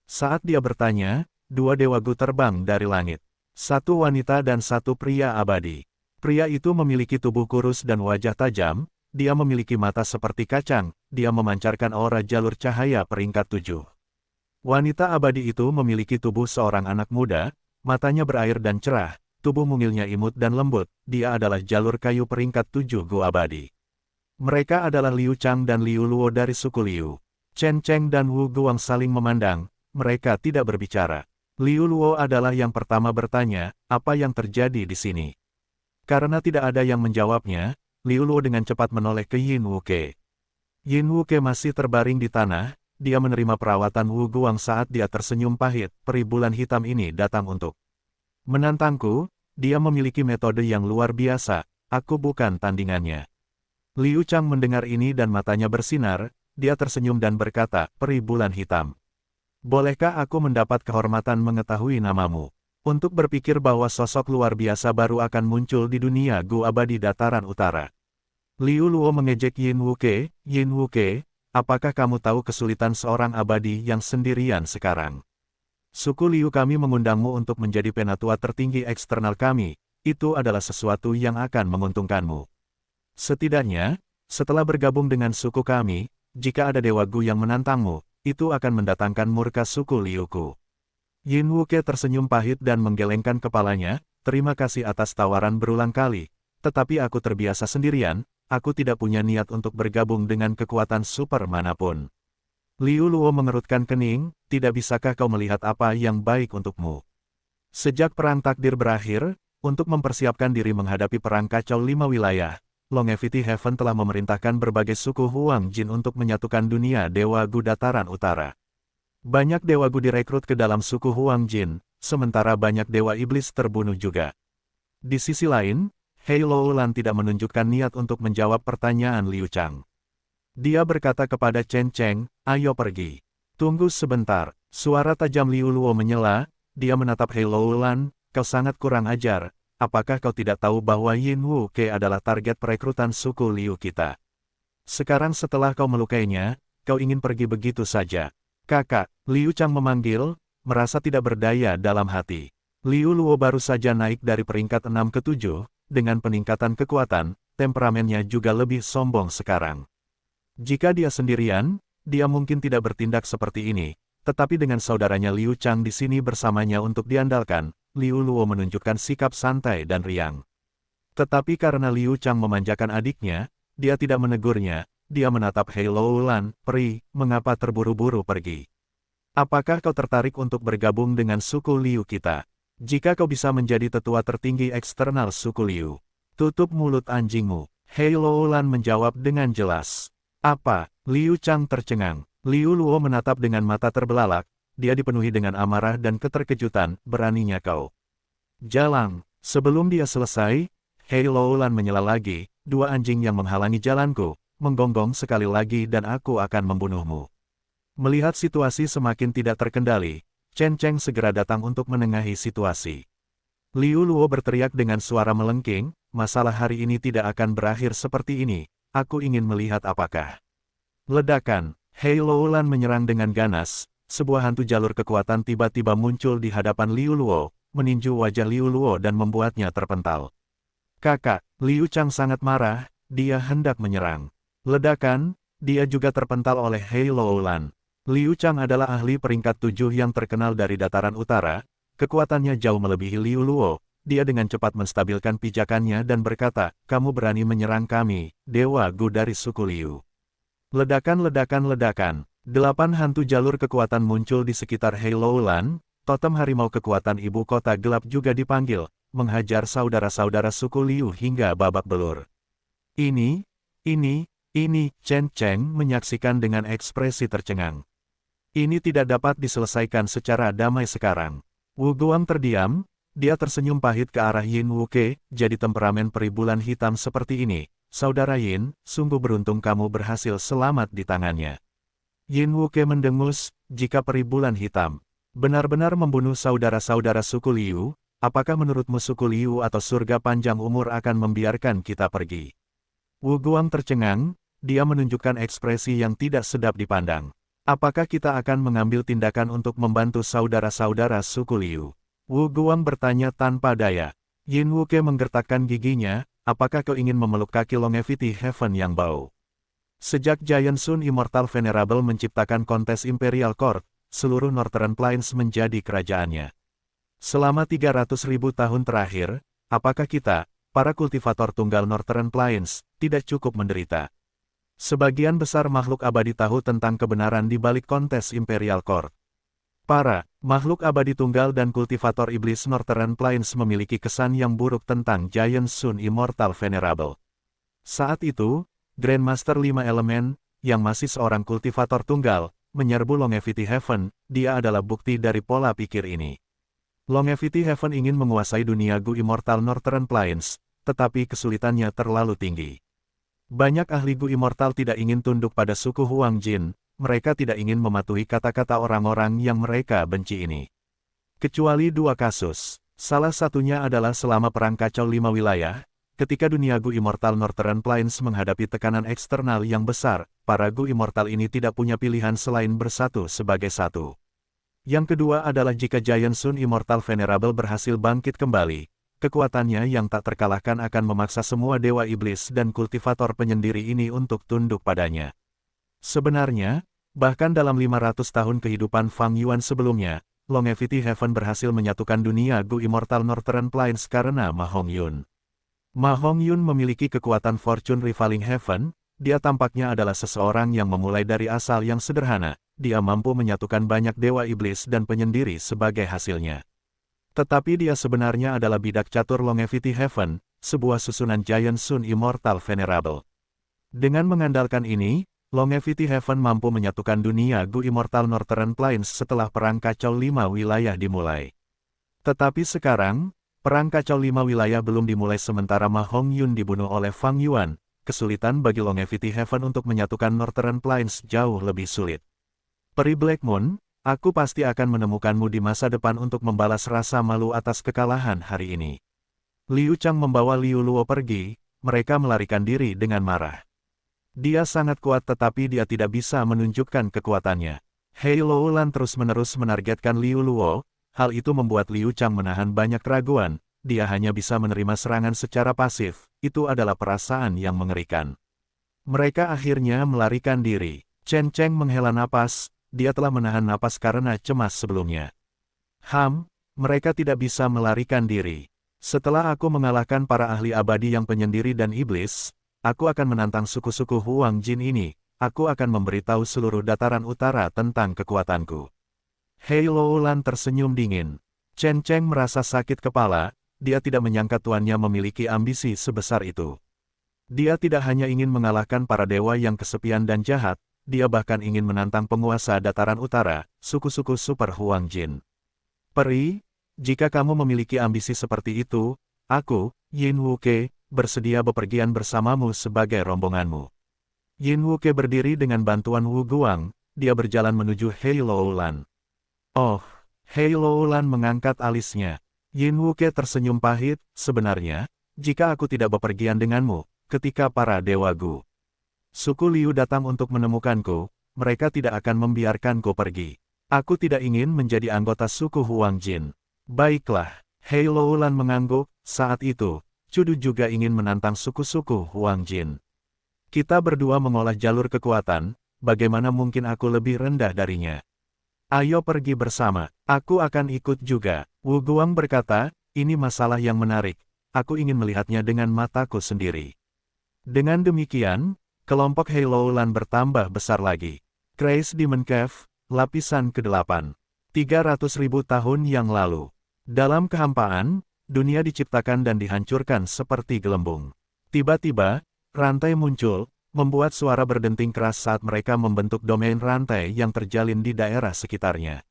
Saat dia bertanya, 2 dewa Gu terbang dari langit. 1 wanita dan 1 pria abadi. Pria itu memiliki tubuh kurus dan wajah tajam, dia memiliki mata seperti kacang, dia memancarkan aura jalur cahaya peringkat 7. Wanita abadi itu memiliki tubuh seorang anak muda, matanya berair dan cerah, tubuh mungilnya imut dan lembut, dia adalah jalur kayu peringkat 7 Gu abadi. Mereka adalah Liu Chang dan Liu Luo dari suku Liu. Chen Cheng dan Wu Guang saling memandang, mereka tidak berbicara. Liu Luo adalah yang pertama bertanya, apa yang terjadi di sini? Karena tidak ada yang menjawabnya, Liu Luo dengan cepat menoleh ke Yin Wuke. Yin Wuke masih terbaring di tanah, dia menerima perawatan Wu Guang saat dia tersenyum pahit. Peri bulan hitam ini datang untuk menantangku. Dia memiliki metode yang luar biasa. Aku bukan tandingannya. Liu Chang mendengar ini dan matanya bersinar. Dia tersenyum dan berkata, peri bulan hitam. Bolehkah aku mendapat kehormatan mengetahui namamu? Untuk berpikir bahwa sosok luar biasa baru akan muncul di dunia Gu abadi dataran utara. Liu Luo mengejek Yin Wuke. Yin Wuke, apakah kamu tahu kesulitan seorang abadi yang sendirian sekarang? Suku Liu kami mengundangmu untuk menjadi penatua tertinggi eksternal kami. Itu adalah sesuatu yang akan menguntungkanmu. Setidaknya, setelah bergabung dengan suku kami, jika ada Dewa Gu yang menantangmu, itu akan mendatangkan murka suku Liuku. Yin Wuke tersenyum pahit dan menggelengkan kepalanya. Terima kasih atas tawaran berulang kali. Tetapi aku terbiasa sendirian, aku tidak punya niat untuk bergabung dengan kekuatan super manapun. Liu Luo mengerutkan kening, tidak bisakah kau melihat apa yang baik untukmu? Sejak perang takdir berakhir, untuk mempersiapkan diri menghadapi perang kacau 5 wilayah, Longevity Heaven telah memerintahkan berbagai suku Huang Jin untuk menyatukan dunia Dewa Gu dataran utara. Banyak Dewa Gu direkrut ke dalam suku Huang Jin, sementara banyak Dewa Iblis terbunuh juga. Di sisi lain, Hei Loulan tidak menunjukkan niat untuk menjawab pertanyaan Liu Chang. Dia berkata kepada Chen Cheng, ayo pergi. Tunggu sebentar, suara tajam Liu Luo menyela. Dia menatap Hei Loulan, kau sangat kurang ajar. Apakah kau tidak tahu bahwa Yin Wuke adalah target perekrutan suku Liu kita? Sekarang setelah kau melukainya, kau ingin pergi begitu saja. Kakak, Liu Chang memanggil, merasa tidak berdaya dalam hati. Liu Luo baru saja naik dari peringkat 6 ke 7, dengan peningkatan kekuatan, temperamennya juga lebih sombong sekarang. Jika dia sendirian, dia mungkin tidak bertindak seperti ini, tetapi dengan saudaranya Liu Chang di sini bersamanya untuk diandalkan, Liu Luo menunjukkan sikap santai dan riang. Tetapi karena Liu Chang memanjakan adiknya, dia tidak menegurnya. Dia menatap Hei Loulan, peri, mengapa terburu-buru pergi? Apakah kau tertarik untuk bergabung dengan suku Liu kita? Jika kau bisa menjadi tetua tertinggi eksternal suku Liu, tutup mulut anjingmu. Hei Loulan menjawab dengan jelas. Apa? Liu Chang tercengang. Liu Luo menatap dengan mata terbelalak. Dia dipenuhi dengan amarah dan keterkejutan. Beraninya kau. Jalang. Sebelum dia selesai, Hei Loulan menyela lagi. Dua anjing yang menghalangi jalanku. Menggonggong sekali lagi dan aku akan membunuhmu. Melihat situasi semakin tidak terkendali, Chen Cheng segera datang untuk menengahi situasi. Liu Luo berteriak dengan suara melengking, masalah hari ini tidak akan berakhir seperti ini, aku ingin melihat apakah. Ledakan, Hei Loulan menyerang dengan ganas, sebuah hantu jalur kekuatan tiba-tiba muncul di hadapan Liu Luo, meninju wajah Liu Luo dan membuatnya terpental. Kakak, Liu Chang sangat marah, dia hendak menyerang. Ledakan, dia juga terpental oleh Hei Loulan. Liu Chang adalah ahli peringkat 7 yang terkenal dari dataran utara, kekuatannya jauh melebihi Liu Luo. Dia dengan cepat menstabilkan pijakannya dan berkata, kamu berani menyerang kami, Dewa Gu dari suku Liu. Ledakan, ledakan, ledakan. 8 hantu jalur kekuatan muncul di sekitar Hei Loulan, totem harimau kekuatan ibu kota gelap juga dipanggil, menghajar saudara-saudara suku Liu hingga babak belur. Ini, Chen Cheng menyaksikan dengan ekspresi tercengang. Ini tidak dapat diselesaikan secara damai sekarang. Wu Guang terdiam, dia tersenyum pahit ke arah Yin Wuke, jadi temperamen peri bulan hitam seperti ini. Saudara Yin, sungguh beruntung kamu berhasil selamat di tangannya. Yin Wuke mendengus, jika peri bulan hitam benar-benar membunuh saudara-saudara suku Liu, apakah menurutmu suku Liu atau surga panjang umur akan membiarkan kita pergi? Wu Guang tercengang, dia menunjukkan ekspresi yang tidak sedap dipandang. Apakah kita akan mengambil tindakan untuk membantu saudara-saudara suku Liu? Wu Guang bertanya tanpa daya. Yin Wuke menggertakkan giginya, apakah kau ingin memeluk kaki Longevity Heaven yang bau? Sejak Giant Sun Immortal Venerable menciptakan kontes Imperial Court, seluruh Northern Plains menjadi kerajaannya. Selama 300.000 tahun terakhir, apakah kita, para kultivator tunggal Northern Plains, tidak cukup menderita? Sebagian besar makhluk abadi tahu tentang kebenaran di balik kontes Imperial Court. Para makhluk abadi tunggal dan kultivator iblis Northern Plains memiliki kesan yang buruk tentang Giant Sun Immortal Venerable. Saat itu, Grandmaster 5 Elemen, yang masih seorang kultivator tunggal, menyerbu Longevity Heaven, dia adalah bukti dari pola pikir ini. Longevity Heaven ingin menguasai dunia Gu Immortal Northern Plains, tetapi kesulitannya terlalu tinggi. Banyak ahli Gu Immortal tidak ingin tunduk pada suku Huang Jin, mereka tidak ingin mematuhi kata-kata orang-orang yang mereka benci ini. Kecuali dua kasus. Salah satunya adalah selama Perang Kacau 5 Wilayah, ketika dunia Gu Immortal Northern Plains menghadapi tekanan eksternal yang besar, para Gu Immortal ini tidak punya pilihan selain bersatu sebagai satu. Yang kedua adalah jika Giant Sun Immortal Venerable berhasil bangkit kembali, kekuatannya yang tak terkalahkan akan memaksa semua dewa iblis dan kultivator penyendiri ini untuk tunduk padanya. Sebenarnya, bahkan dalam 500 tahun kehidupan Fang Yuan sebelumnya, Longevity Heaven berhasil menyatukan dunia Gu Immortal Northern Plains karena Ma Hongyun. Ma Hongyun memiliki kekuatan Fortune Rivaling Heaven, dia tampaknya adalah seseorang yang memulai dari asal yang sederhana, dia mampu menyatukan banyak dewa iblis dan penyendiri sebagai hasilnya. Tetapi dia sebenarnya adalah bidak catur Longevity Heaven, sebuah susunan Giant Sun Immortal Venerable. Dengan mengandalkan ini, Longevity Heaven mampu menyatukan dunia Gu Immortal Northern Plains setelah Perang Kacau 5 Wilayah dimulai. Tetapi sekarang, Perang Kacau 5 Wilayah belum dimulai sementara Ma Hongyun dibunuh oleh Fang Yuan, kesulitan bagi Longevity Heaven untuk menyatukan Northern Plains jauh lebih sulit. Peri Black Moon, aku pasti akan menemukanmu di masa depan untuk membalas rasa malu atas kekalahan hari ini. Liu Chang membawa Liu Luo pergi, mereka melarikan diri dengan marah. Dia sangat kuat tetapi dia tidak bisa menunjukkan kekuatannya. Hei Loulan terus-menerus menargetkan Liu Luo, hal itu membuat Liu Chang menahan banyak keraguan, dia hanya bisa menerima serangan secara pasif, itu adalah perasaan yang mengerikan. Mereka akhirnya melarikan diri. Chen Cheng menghela napas, dia telah menahan napas karena cemas sebelumnya. Mereka tidak bisa melarikan diri. Setelah aku mengalahkan para ahli abadi yang penyendiri dan iblis, aku akan menantang suku-suku Huang Jin ini, aku akan memberitahu seluruh dataran utara tentang kekuatanku. Hei Loulan tersenyum dingin. Chen Cheng merasa sakit kepala, dia tidak menyangka tuannya memiliki ambisi sebesar itu. Dia tidak hanya ingin mengalahkan para dewa yang kesepian dan jahat, dia bahkan ingin menantang penguasa dataran utara, suku-suku Super Huang Jin. Peri, jika kamu memiliki ambisi seperti itu, aku, Yin Wuke, bersedia bepergian bersamamu sebagai rombonganmu. Yin Wuke berdiri dengan bantuan Wu Guang, dia berjalan menuju Hei Loulan. Oh, Hei Loulan mengangkat alisnya. Yin Wuke tersenyum pahit, sebenarnya, jika aku tidak bepergian denganmu, ketika para dewa Gu suku Liu datang untuk menemukanku, mereka tidak akan membiarkanku pergi. Aku tidak ingin menjadi anggota suku Huang Jin. Baiklah, Hei Loulan mengangguk, saat itu, Cudu juga ingin menantang suku-suku Huang Jin. Kita berdua mengolah jalur kekuatan, bagaimana mungkin aku lebih rendah darinya? Ayo pergi bersama, aku akan ikut juga. Wu Guang berkata, ini masalah yang menarik, aku ingin melihatnya dengan mataku sendiri. Dengan demikian, kelompok Hei Loulan bertambah besar lagi. Crazy Demon Cave, lapisan ke-8. 300.000 tahun yang lalu. Dalam kehampaan, dunia diciptakan dan dihancurkan seperti gelembung. Tiba-tiba, rantai muncul, membuat suara berdenting keras saat mereka membentuk domain rantai yang terjalin di daerah sekitarnya.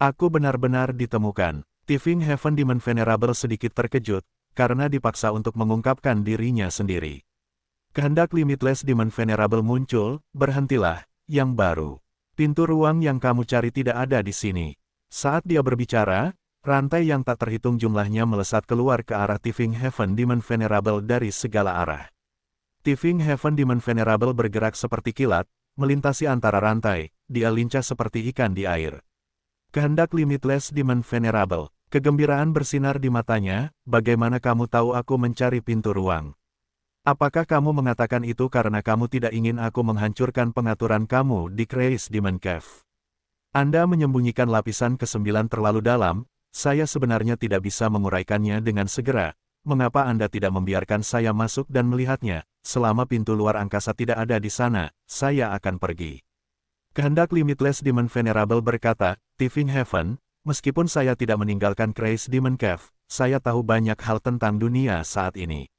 Aku benar-benar ditemukan. Tifing Heaven Demon Venerable sedikit terkejut, karena dipaksa untuk mengungkapkan dirinya sendiri. Kehendak Limitless Demon Venerable muncul, berhentilah, yang baru. Pintu ruang yang kamu cari tidak ada di sini. Saat dia berbicara, rantai yang tak terhitung jumlahnya melesat keluar ke arah Tifing Heaven Demon Venerable dari segala arah. Tifing Heaven Demon Venerable bergerak seperti kilat, melintasi antara rantai, dia lincah seperti ikan di air. Kehendak Limitless Demon Venerable, kegembiraan bersinar di matanya, bagaimana kamu tahu aku mencari pintu ruang? Apakah kamu mengatakan itu karena kamu tidak ingin aku menghancurkan pengaturan kamu di Crazy Demon Cave? Anda menyembunyikan lapisan ke-9 terlalu dalam, saya sebenarnya tidak bisa menguraikannya dengan segera. Mengapa Anda tidak membiarkan saya masuk dan melihatnya? Selama pintu luar angkasa tidak ada di sana, saya akan pergi. Kehendak Limitless Demon Venerable berkata, Tifing Heaven, meskipun saya tidak meninggalkan Crazy Demon Cave, saya tahu banyak hal tentang dunia saat ini.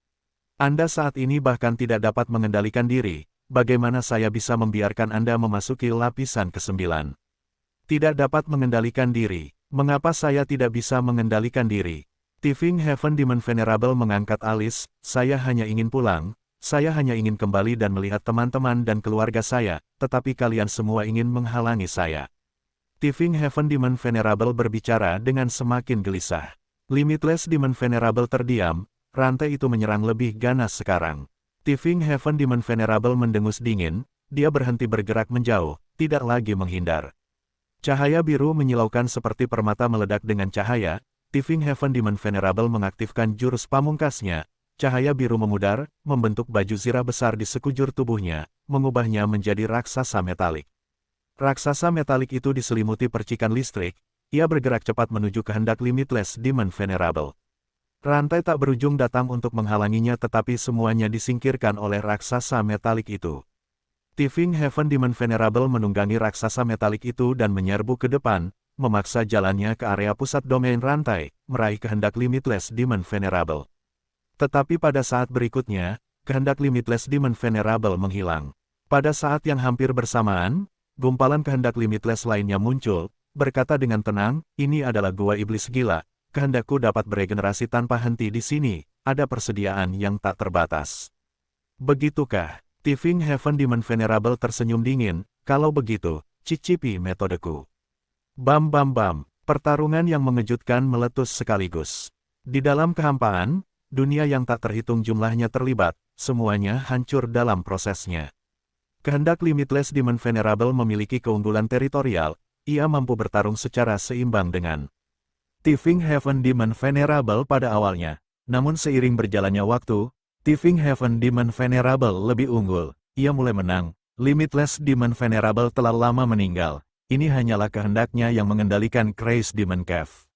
Anda saat ini bahkan tidak dapat mengendalikan diri, bagaimana saya bisa membiarkan Anda memasuki lapisan ke-9? Tidak dapat mengendalikan diri. Mengapa saya tidak bisa mengendalikan diri? Tifing Heaven Demon Venerable mengangkat alis, saya hanya ingin pulang, saya hanya ingin kembali dan melihat teman-teman dan keluarga saya, tetapi kalian semua ingin menghalangi saya. Tifing Heaven Demon Venerable berbicara dengan semakin gelisah. Limitless Demon Venerable terdiam, rantai itu menyerang lebih ganas sekarang. Tifing Heaven Demon Venerable mendengus dingin, dia berhenti bergerak menjauh, tidak lagi menghindar. Cahaya biru menyilaukan seperti permata meledak dengan cahaya, Tifing Heaven Demon Venerable mengaktifkan jurus pamungkasnya, cahaya biru memudar, membentuk baju zirah besar di sekujur tubuhnya, mengubahnya menjadi raksasa metalik. Raksasa metalik itu diselimuti percikan listrik, ia bergerak cepat menuju kehendak Limitless Demon Venerable. Rantai tak berujung datang untuk menghalanginya tetapi semuanya disingkirkan oleh raksasa metalik itu. Tifing Heaven Demon Venerable menunggangi raksasa metalik itu dan menyerbu ke depan, memaksa jalannya ke area pusat domain rantai, meraih kehendak Limitless Demon Venerable. Tetapi pada saat berikutnya, kehendak Limitless Demon Venerable menghilang. Pada saat yang hampir bersamaan, gumpalan kehendak Limitless lainnya muncul, berkata dengan tenang, ini adalah gua iblis gila, kehendakku dapat beregenerasi tanpa henti di sini, ada persediaan yang tak terbatas. Begitukah? Tifing Heaven Demon Venerable tersenyum dingin, kalau begitu, cicipi metodeku. Bam bam bam, pertarungan yang mengejutkan meletus sekaligus. Di dalam kehampaan, dunia yang tak terhitung jumlahnya terlibat, semuanya hancur dalam prosesnya. Kehendak Limitless Demon Venerable memiliki keunggulan teritorial, ia mampu bertarung secara seimbang dengan Tifing Heaven Demon Venerable pada awalnya. Namun seiring berjalannya waktu, Tifing Heaven Demon Venerable lebih unggul. Ia mulai menang. Limitless Demon Venerable telah lama meninggal. Ini hanyalah kehendaknya yang mengendalikan Crazy Demon Cave.